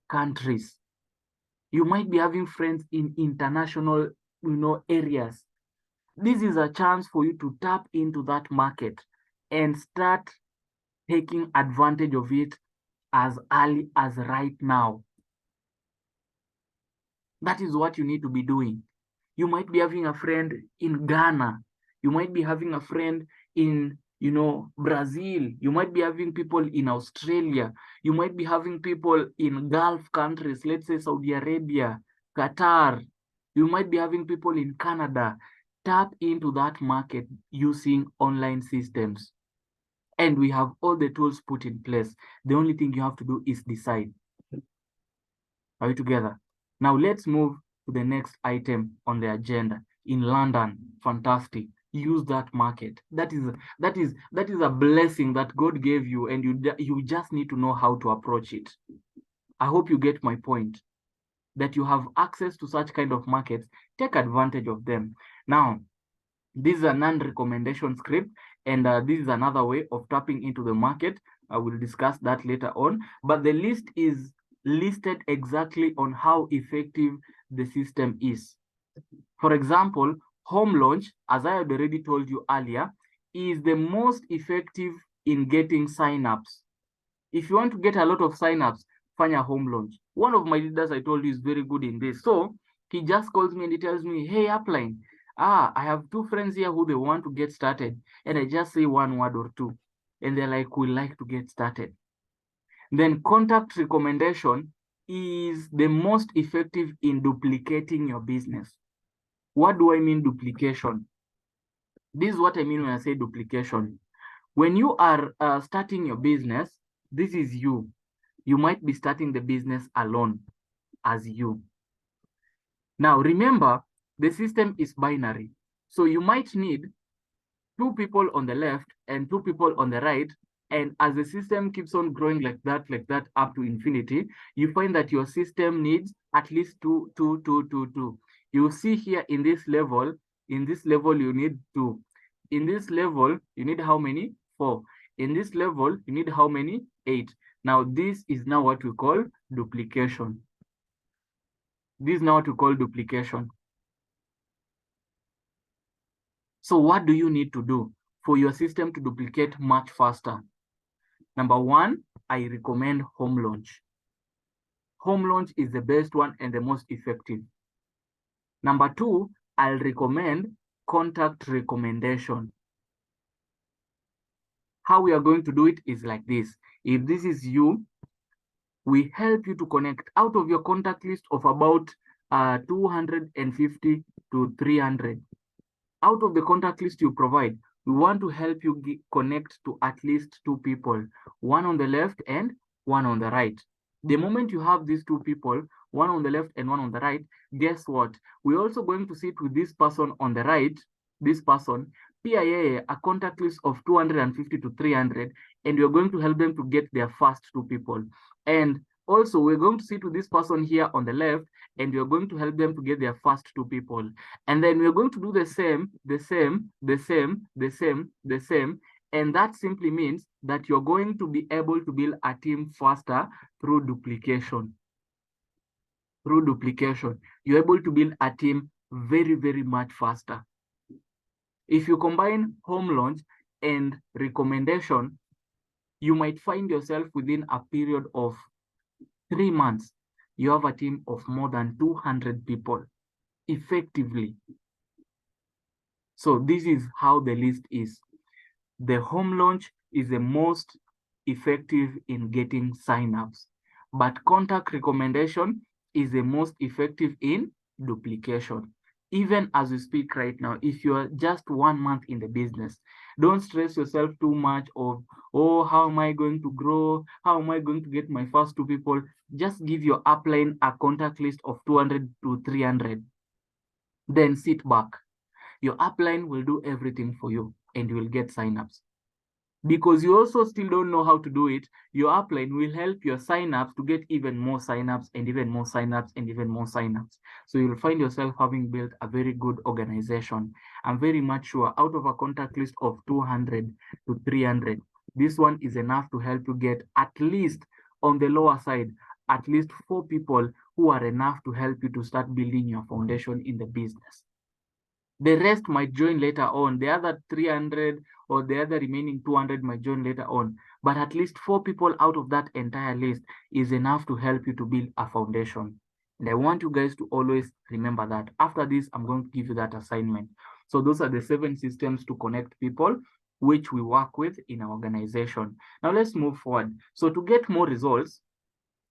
countries. You might be having friends in international, areas. This is a chance for you to tap into that market and start taking advantage of it as early as right now. That is what you need to be doing. You might be having a friend in Ghana. You might be having a friend in, Brazil. You might be having people in Australia. You might be having people in Gulf countries, let's say Saudi Arabia, Qatar. You might be having people in Canada. Tap into that market using online systems. And we have all the tools put in place. The only thing you have to do is decide. Are we together? Now let's move to the next item on the agenda. In London, fantastic. Use that market. That is a blessing that God gave you, and you just need to know how to approach it. I hope you get my point. That you have access to such kind of markets, take advantage of them. Now, this is a non-recommendation script, and this is another way of tapping into the market. I will discuss that later on, but the list is listed exactly on how effective the system is. For example, home launch, as I had already told you earlier, is the most effective in getting signups. If you want to get a lot of signups, find a home launch. One of my leaders I told you is very good in this. So he just calls me and he tells me, hey, upline, I have two friends here who they want to get started. And I just say one word or two. And they're like, we like to get started. Then contact recommendation is the most effective in duplicating your business. What do I mean duplication? This is what I mean when I say duplication. When you are starting your business, this is you. You might be starting the business alone as you. Now, remember, the system is binary. So you might need two people on the left and two people on the right. And as the system keeps on growing like that up to infinity, you find that your system needs at least two. You see here in this level you need two. In this level, you need how many? 4. In this level, you need how many? 8. Now, this is now what we call duplication. This is now what we call duplication. So what do you need to do for your system to duplicate much faster? Number one, I recommend home launch. Home launch is the best one and the most effective. Number two, I'll recommend contact recommendation. How we are going to do it is like this. If this is you, we help you to connect out of your contact list of about 250 to 300. Out of the contact list you provide, we want to help you connect to at least 2 people, one on the left and one on the right. The moment you have these 2 people, one on the left and one on the right, guess what? We're also going to sit with this person on the right, this person, PIA, a contact list of 250 to 300, and we're going to help them to get their first 2 people. And also, we're going to sit with this person here on the left, and we're going to help them to get their first 2 people. And then we're going to do the same, and that simply means that you're going to be able to build a team faster through duplication. Through duplication, you're able to build a team very, very much faster. If you combine home launch and recommendation, you might find yourself within a period of 3 months, you have a team of more than 200 people effectively. So this is how the list is. The home launch is the most effective in getting signups, but contact recommendation is the most effective in duplication. Even as we speak right now, if you're just 1 month in the business, don't stress yourself too much of, oh, how am I going to grow? How am I going to get my first 2 people? Just give your upline a contact list of 200 to 300. Then sit back. Your upline will do everything for you and you will get signups. Because you also still don't know how to do it, your upline will help your signups to get even more signups and even more signups and even more signups. So you'll find yourself having built a very good organization. I'm very much sure out of a contact list of 200 to 300, this one is enough to help you get at least on the lower side, at least 4 people who are enough to help you to start building your foundation in the business. The rest might join later on. The other 300 or the other remaining 200 might join later on. But at least 4 people out of that entire list is enough to help you to build a foundation. And I want you guys to always remember that. After this, I'm going to give you that assignment. So those are the 7 systems to connect people, which we work with in our organization. Now let's move forward. So to get more results,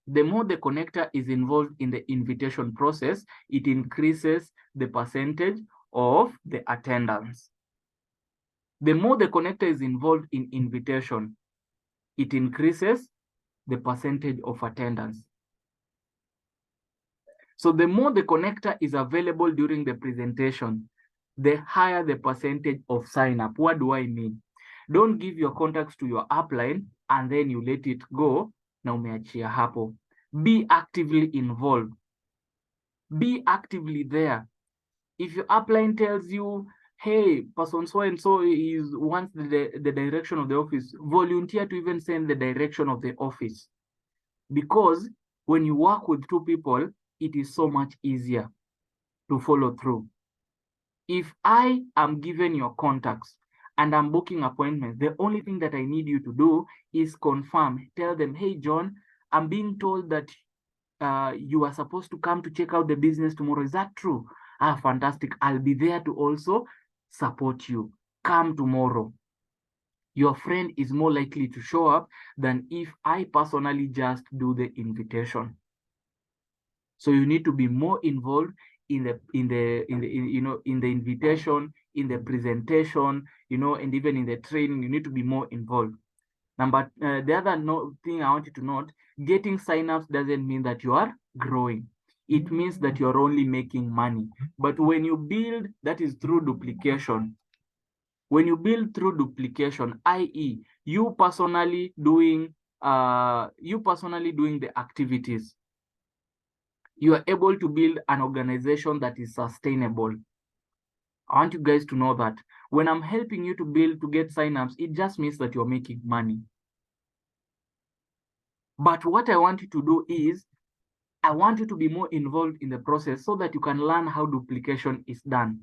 the more the connector is involved in the invitation process, it increases the percentage of the attendance. The more the connector is involved in invitation, it increases the percentage of attendance. So the more the connector is available during the presentation, the higher the percentage of sign up. What do I mean? Don't give your contacts to your upline and then you let it go. Na umeachia hapo. Be actively involved. Be actively there. If your upline tells you, hey, person so and so wants the direction of the office, volunteer to even send the direction of the office. Because when you work with 2 people, it is so much easier to follow through. If I am given your contacts and I'm booking appointments, the only thing that I need you to do is confirm. Tell them, hey, John, I'm being told that you are supposed to come to check out the business tomorrow. Is that true? Ah, fantastic. I'll be there to also support you. Come tomorrow. Your friend is more likely to show up than if I personally just do the invitation. So you need to be more involved in the invitation, in the presentation, and even in the training. You need to be more involved. The other thing I want you to note, getting signups doesn't mean that you are growing. It means that you're only making money. But when you build, that is through duplication. When you build through duplication, i.e., you personally doing the activities, you are able to build an organization that is sustainable. I want you guys to know that when I'm helping you to get signups, it just means that you're making money. But what I want you to do is, I want you to be more involved in the process so that you can learn how duplication is done,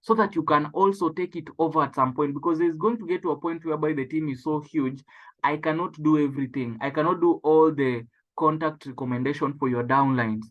so that you can also take it over at some point, because there's going to get to a point whereby the team is so huge, I cannot do everything. I cannot do all the contact recommendation for your downlines.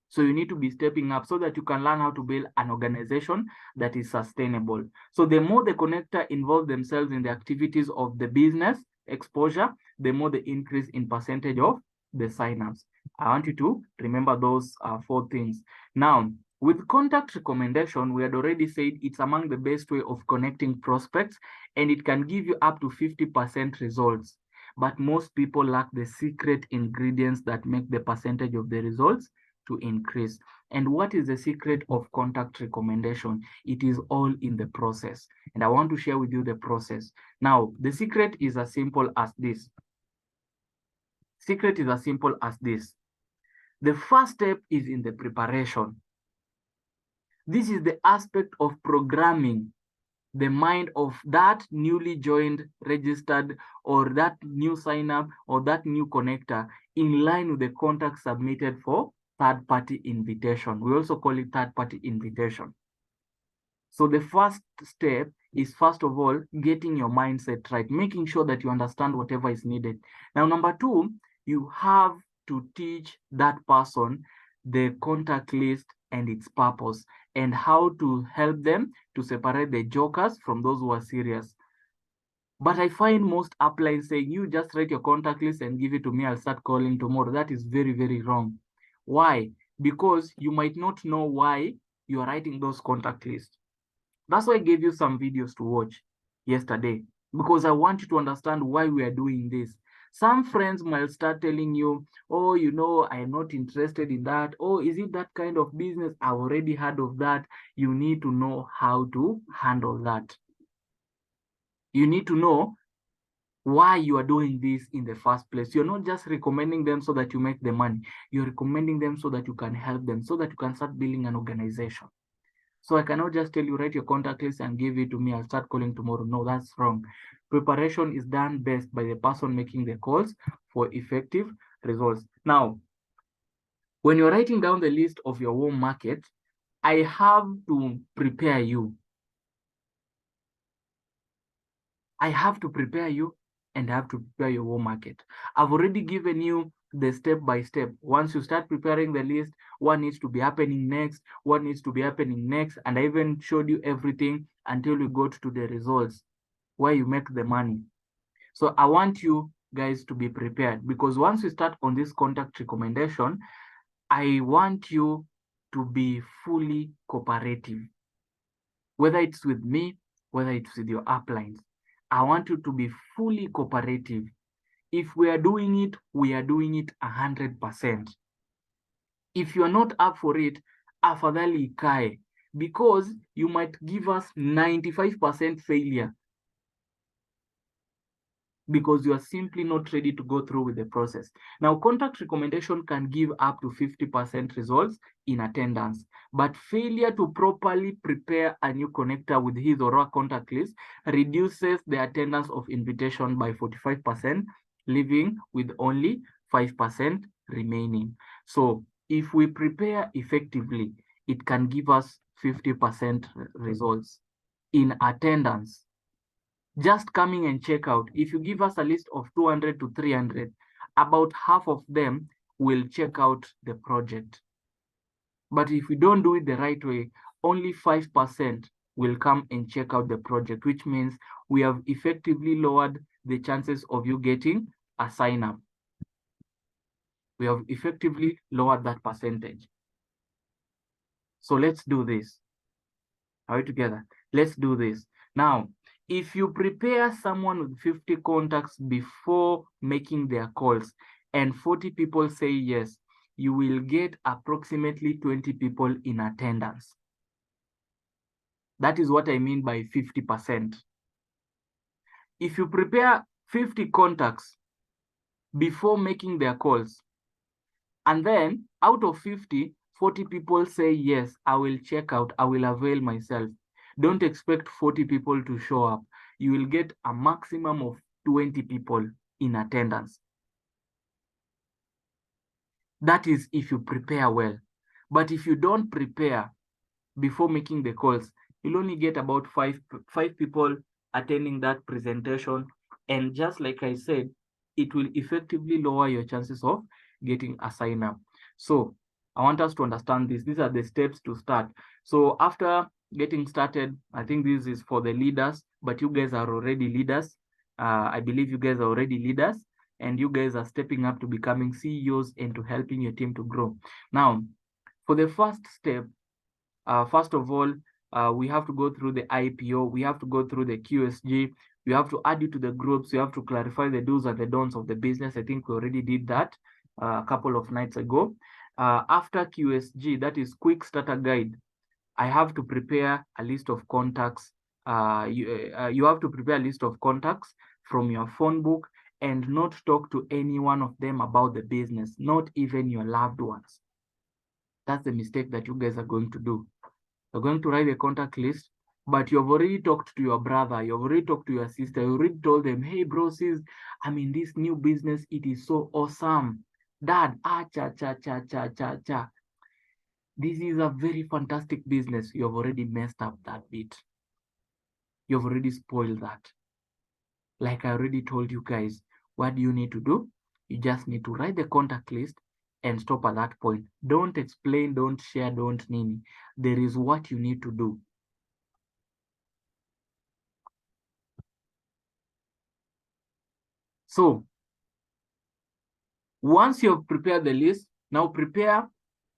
So you need to be stepping up so that you can learn how to build an organization that is sustainable. So the more the connector involve themselves in the activities of the business exposure, the more the increase in percentage of the signups. I want you to remember those 4 things. Now, with contact recommendation, we had already said it's among the best way of connecting prospects, and it can give you up to 50% results. But most people lack the secret ingredients that make the percentage of the results to increase. And what is the secret of contact recommendation? It is all in the process. And I want to share with you the process. Now, the secret is as simple as this. Secret is as simple as this. The first step is in the preparation. This is the aspect of programming the mind of that newly joined, registered, or that new sign up, or that new connector in line with the contact submitted for third-party invitation. We also call it third-party invitation. So the first step is, first of all, getting your mindset right, making sure that you understand whatever is needed. Now, number 2, you have to teach that person the contact list and its purpose, and how to help them to separate the jokers from those who are serious. But I find most uplines saying, you just write your contact list and give it to me, I'll start calling tomorrow. That is very, very wrong. Why? Because you might not know why you are writing those contact lists. That's why I gave you some videos to watch yesterday, because I want you to understand why we are doing this. Some friends might start telling you, oh, you know, I'm not interested in that. Oh, is it that kind of business? I've already heard of that. You need to know how to handle that. You need to know why you are doing this in the first place. You're not just recommending them so that you make the money. You're recommending them so that you can help them, so that you can start building an organization. So I cannot just tell you, write your contact list and give it to me, I'll start calling tomorrow. No, that's wrong. Preparation is done best by the person making the calls for effective results. Now, when you're writing down the list of your home market, I have to prepare you. I have to prepare you, and I have to prepare your home market. I've already given you the step by step. Once you start preparing the list, what needs to be happening next, what needs to be happening next, and I even showed you everything until we got to the results where you make the money. So I want you guys to be prepared, because once we start on this contact recommendation, I want you to be fully cooperative, whether it's with me, whether it's with your uplines. I want you to be fully cooperative. If we are doing it, we are doing it 100%. If you are not up for it, afadhali ikae, because you might give us 95% failure because you are simply not ready to go through with the process. Now, contact recommendation can give up to 50% results in attendance, but failure to properly prepare a new connector with his or her contact list reduces the attendance of invitation by 45%, leaving with only 5% remaining. So if we prepare effectively, it can give us 50% results in attendance. Just coming and check out. If you give us a list of 200 to 300, about half of them will check out the project. But if we don't do it the right way, only 5% will come and check out the project, which means we have effectively lowered the chances of you getting a sign up. We have effectively lowered that percentage. So let's do this. Are we together? Let's do this. Now, if you prepare someone with 50 contacts before making their calls and 40 people say yes, you will get approximately 20 people in attendance. That is what I mean by 50%. If you prepare 50 contacts before making their calls, and then out of 50, 40 people say, yes, I will check out, I will avail myself. Don't expect 40 people to show up. You will get a maximum of 20 people in attendance. That is if you prepare well. But if you don't prepare before making the calls, you'll only get about five people attending that presentation. And just like I said, it will effectively lower your chances of getting a sign up. So I want us to understand this. These are the steps to start. So after getting started, I think this is for the leaders, but you guys are already leaders. I believe you guys are already leaders, and you guys are stepping up to becoming CEOs and to helping your team to grow. Now, for the first step, first of all, we have to go through the IPO, we have to go through the QSG, we have to add you to the groups, we have to clarify the do's and the don'ts of the business. I think we already did that a couple of nights ago. After QSG, that is Quick Starter Guide, I have to prepare a list of contacts. You have to prepare a list of contacts from your phone book and not talk to any one of them about the business, not even your loved ones. That's the mistake that you guys are going to do. You're going to write a contact list, but you've already talked to your brother, you've already talked to your sister, you already told them, hey bro, sis, I'm in this new business, it is so awesome. Dad, cha. This is a very fantastic business. You've already messed up that bit. You've already spoiled that. Like I already told you guys, what do you need to do? You just need to write the contact list and stop at that point. Don't explain, don't share, don't name. There is what you need to do. So once you've prepared the list, now prepare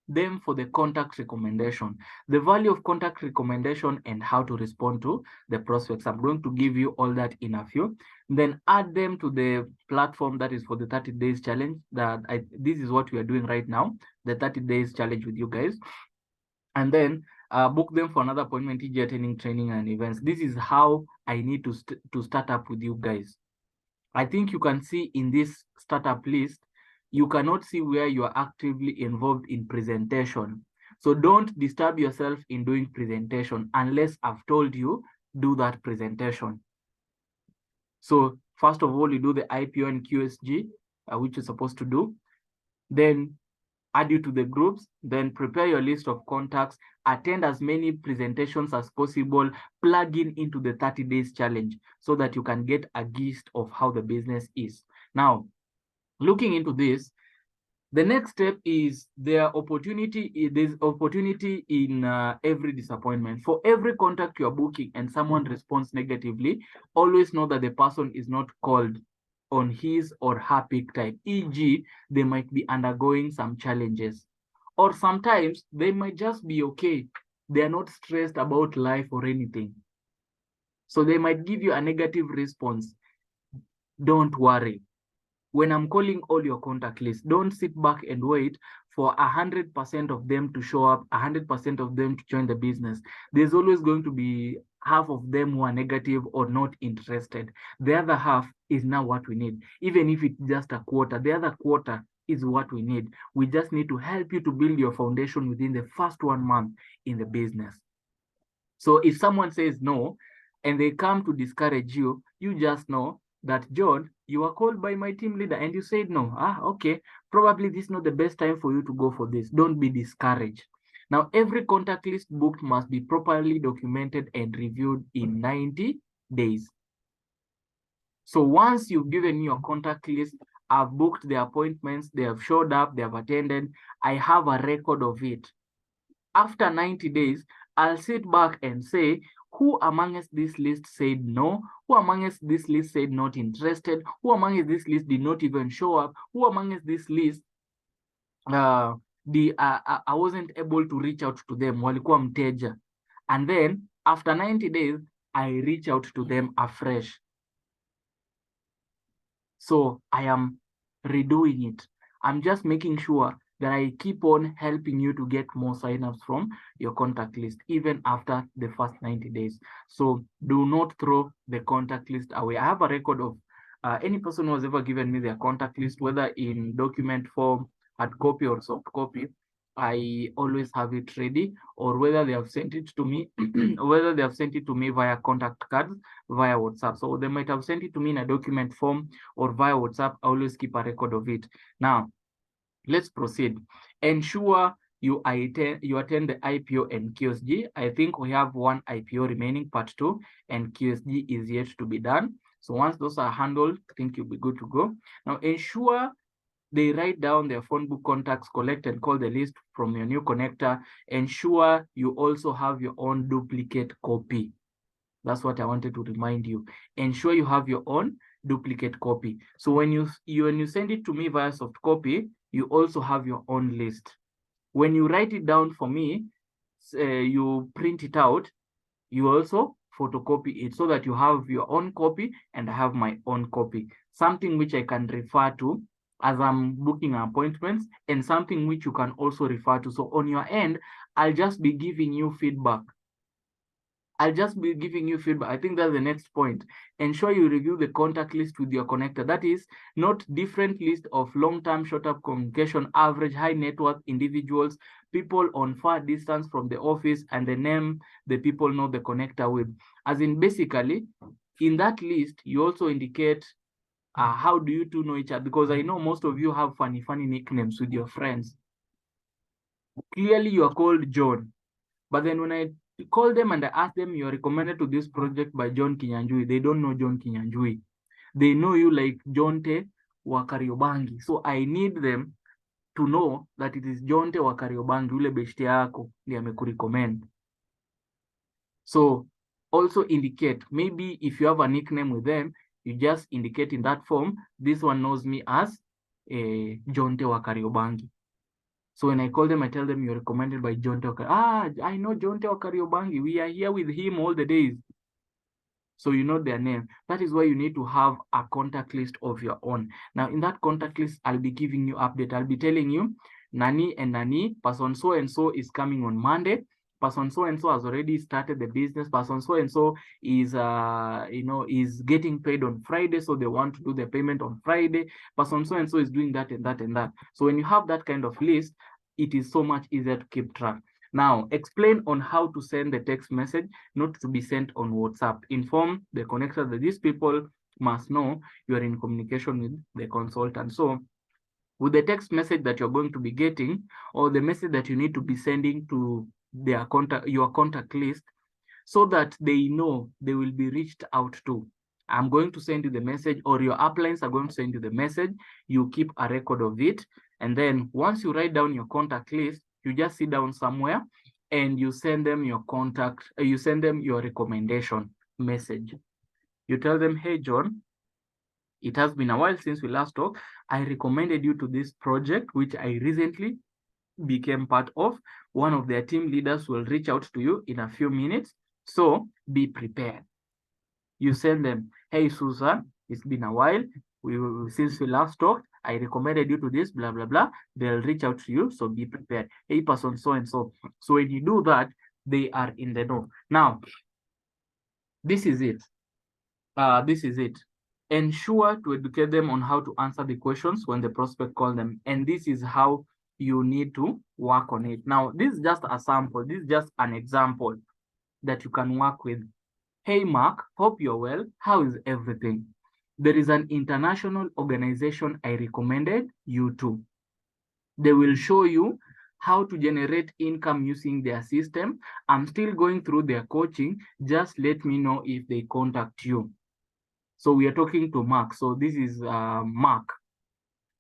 them for the contact recommendation. The value of contact recommendation and how to respond to the prospects. I'm going to give you all that in a few. Then add them to the platform that is for the 30 days challenge. This is what we are doing right now, the 30 days challenge with you guys. And then book them for another appointment, e.g. attending training and events. This is how I need to start up with you guys. I think you can see in this startup list, you cannot see where you are actively involved in presentation. So don't disturb yourself in doing presentation unless I've told you, do that presentation. So first of all, you do the IPO and QSG, which you're supposed to do. Then add you to the groups, then prepare your list of contacts, attend as many presentations as possible, plug into the 30 days challenge so that you can get a gist of how the business is. Now, looking into this, the next step is there's opportunity in every disappointment. For every contact you're booking and someone responds negatively, always know that the person is not called on his or her peak time, e.g. they might be undergoing some challenges, or sometimes they might just be okay. They are not stressed about life or anything. So they might give you a negative response. Don't worry. When I'm calling all your contact list, don't sit back and wait for 100% of them to show up, 100% of them to join the business. There's always going to be half of them who are negative or not interested. The other half is now what we need. Even if it's just a quarter, the other quarter is what we need. We just need to help you to build your foundation within the first 1 month in the business. So if someone says no and they come to discourage you, you just know that, John, you were called by my team leader and you said no. Okay, probably this is not the best time for you to go for this. Don't be discouraged. Now, every contact list booked must be properly documented and reviewed in 90 days. So once you've given me your contact list, I've booked the appointments, they have showed up, they have attended, I have a record of it. After 90 days, I'll sit back and say, who amongst this list said no? Who amongst this list said not interested? Who amongst this list did not even show up? Who amongst this list I wasn't able to reach out to them, walikuwa mteja. And then after 90 days, I reach out to them afresh. So I am redoing it. I'm just making sure that I keep on helping you to get more signups from your contact list, even after the first 90 days. So do not throw the contact list away. I have a record of any person who has ever given me their contact list, whether in document form, hard copy or soft copy. I always have it ready, or whether they have sent it to me, whether they have sent it to me via contact cards, via WhatsApp. So they might have sent it to me in a document form or via WhatsApp. I always keep a record of it. Now, Let's proceed. Ensure you attend the IPO and QSG. I think we have one IPO remaining, part 2, and QSG is yet to be done. So once those are handled, I think you'll be good to go. Now ensure they write down their phone book contacts, collect and call the list from your new connector. Ensure you also have your own duplicate copy. That's what I wanted to remind you. Ensure you have your own duplicate copy. So when you send it to me via soft copy, you also have your own list. When you write it down for me, you print it out, you also photocopy it so that you have your own copy and I have my own copy. Something which I can refer to as I'm booking appointments, and something which you can also refer to. So on your end, I'll just be giving you feedback. I think that's the next point. Ensure you review the contact list with your connector. That is, not different list of long-term, short-term communication, average, high net worth individuals, people on far distance from the office, and the name the people know the connector with. As in, basically, in that list, you also indicate how do you two know each other? Because I know most of you have funny nicknames with your friends. Clearly, you are called John. But then when I call them and I ask them, you're recommended to this project by John Kinyanjui, they don't know John Kinyanjui. They know you like Jonte wa Kariobangi. So I need them to know that it is Jonte wa Kariobangi, ule beshte yako ndiye amekurecommend. So also indicate, maybe if you have a nickname with them, you just indicate in that form, this one knows me as Jonte wa Kariobangi. So when I call them, I tell them you're recommended by John Teo. I know John Teo Kariobangi. We are here with him all the days. So you know their name. That is why you need to have a contact list of your own. Now in that contact list, I'll be giving you update. I'll be telling you, Nani and Nani, person so and so is coming on Monday. Person so and so has already started the business. Person so and so is is getting paid on Friday, so they want to do the payment on Friday. Person so and so is doing that and that and that. So when you have that kind of list, it is so much easier to keep track. Now, explain on how to send the text message, not to be sent on WhatsApp. Inform the connector that these people must know you are in communication with the consultant. So with the text message that you're going to be getting, or the message that you need to be sending to your contact list, so that they know they will be reached out to. I'm going to send you the message, or your uplines are going to send you the message. You keep a record of it. And then once you write down your contact list, you just sit down somewhere and you send them your you send them your recommendation message. You tell them, hey, John, it has been a while since we last talked. I recommended you to this project, which I recently became part of. One of their team leaders will reach out to you in a few minutes. So be prepared. You send them, hey, Susan, it's been a while. Since we last talked, I recommended you to this, blah, blah, blah. They'll reach out to you, so be prepared. Hey, person, so and so. So when you do that, they are in the know. Now, this is it. Ensure to educate them on how to answer the questions when the prospect calls them. And this is how you need to work on it. Now, this is just a sample. This is just an example that you can work with. Hey, Mark, hope you're well. How is everything? There is an international organization I recommended you to. They will show you how to generate income using their system. I'm still going through their coaching. Just let me know if they contact you. So we are talking to Mark. So this is Mark.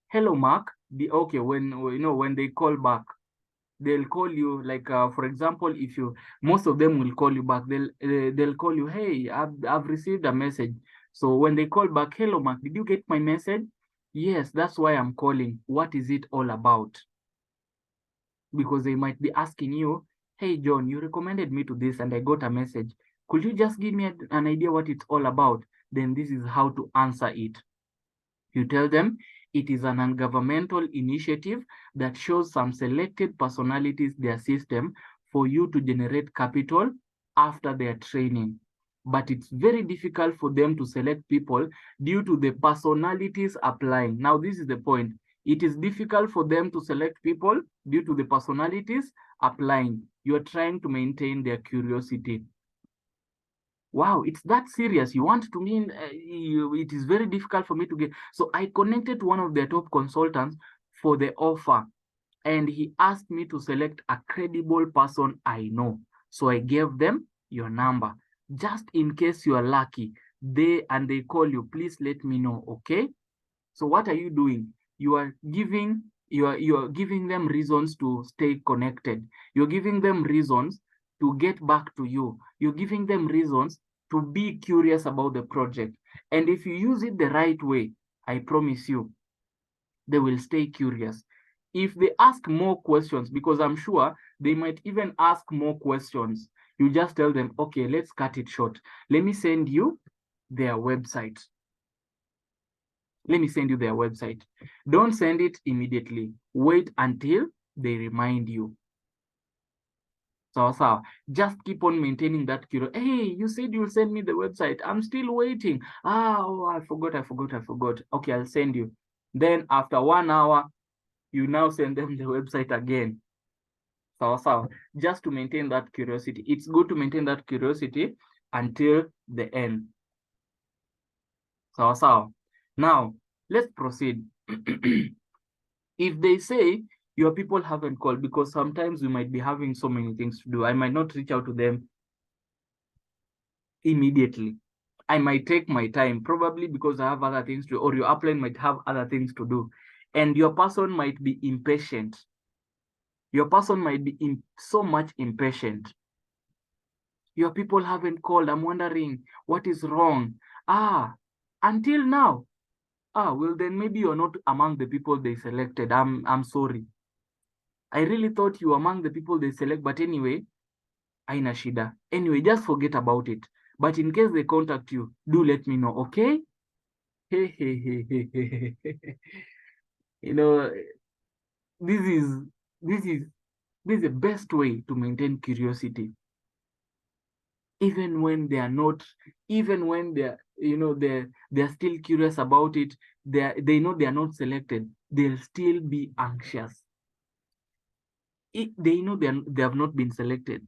Hello, Mark. Okay, when they call back, they'll call you, like for example, if you, most of them will call you back, they'll call you, hey, I've received a message. So when they call back, hello, Mark, did you get my message? Yes, that's why I'm calling. What is it all about? Because they might be asking you, hey, John, you recommended me to this and I got a message. Could you just give me an idea what it's all about? Then this is how to answer it. You tell them it is an ungovernmental initiative that shows some selected personalities their system for you to generate capital after their training. But it's very difficult for them to select people due to the personalities applying. Now, this is the point. It is difficult for them to select people due to the personalities applying. You're trying to maintain their curiosity. Wow, it's that serious. You want to mean it is very difficult for me to get. So I connected to one of their top consultants for the offer, and he asked me to select a credible person I know. So I gave them your number. Just in case you are lucky, they call you, please let me know, okay? So what are you doing? You are giving them reasons to stay connected. You're giving them reasons to get back to you. You're giving them reasons to be curious about the project. And if you use it the right way, I promise you, they will stay curious. If they ask more questions, because I'm sure they might even ask more questions, you just tell them, okay, let's cut it short. Let me send you their website. Let me send you their website. Don't send it immediately. Wait until they remind you. So just keep on maintaining that curiosity. Hey, you said you'll send me the website. I'm still waiting. Oh, I forgot. Okay, I'll send you. Then after 1 hour, you now send them the website again. So just to maintain that curiosity. It's good to maintain that curiosity until the end. So now let's proceed. If they say your people haven't called, because sometimes we might be having so many things to do, I might not reach out to them immediately. I might take my time, probably because I have other things to do, or your upline might have other things to do, and your person might be impatient. Your person might be so much impatient. Your people haven't called. I'm wondering what is wrong. Until now. Well, then maybe you're not among the people they selected. I'm sorry. I really thought you were among the people they select, but anyway, aina shida. Anyway, just forget about it. But in case they contact you, do let me know, okay? You know, this is the best way to maintain curiosity. Even when they are not, even when they're, they're still curious about it, they know they are not selected, they'll still be anxious. They know they have not been selected,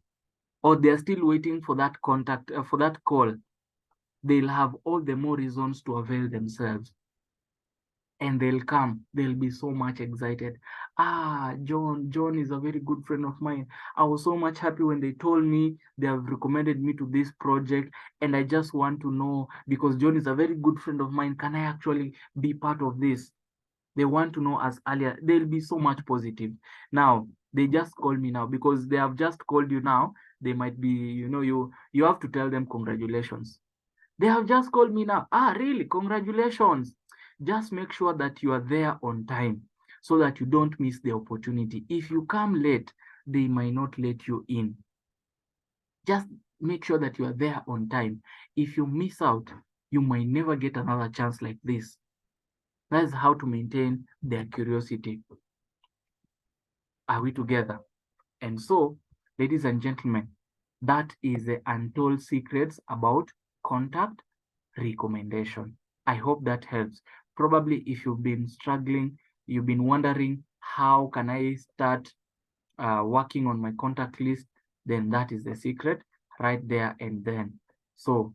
or they're still waiting for that contact, for that call, they'll have all the more reasons to avail themselves. And they'll come, they'll be so much excited. John is a very good friend of mine. I was so much happy when they told me they have recommended me to this project, and I just want to know, because John is a very good friend of mine, can I actually be part of this? They want to know as earlier. They'll be so much positive. Now they just call me now, because they have just called you now. They might be, you have to tell them congratulations. They have just called me now. Really? Congratulations. Just make sure that you are there on time, so that you don't miss the opportunity. If you come late, they might not let you in. Just make sure that you are there on time. If you miss out, you might never get another chance like this. That's how to maintain their curiosity. Are we together? And so, ladies and gentlemen, that is the untold secrets about contact recommendation. I hope that helps. Probably if you've been struggling, you've been wondering, how can I start working on my contact list? Then that is the secret right there and then. So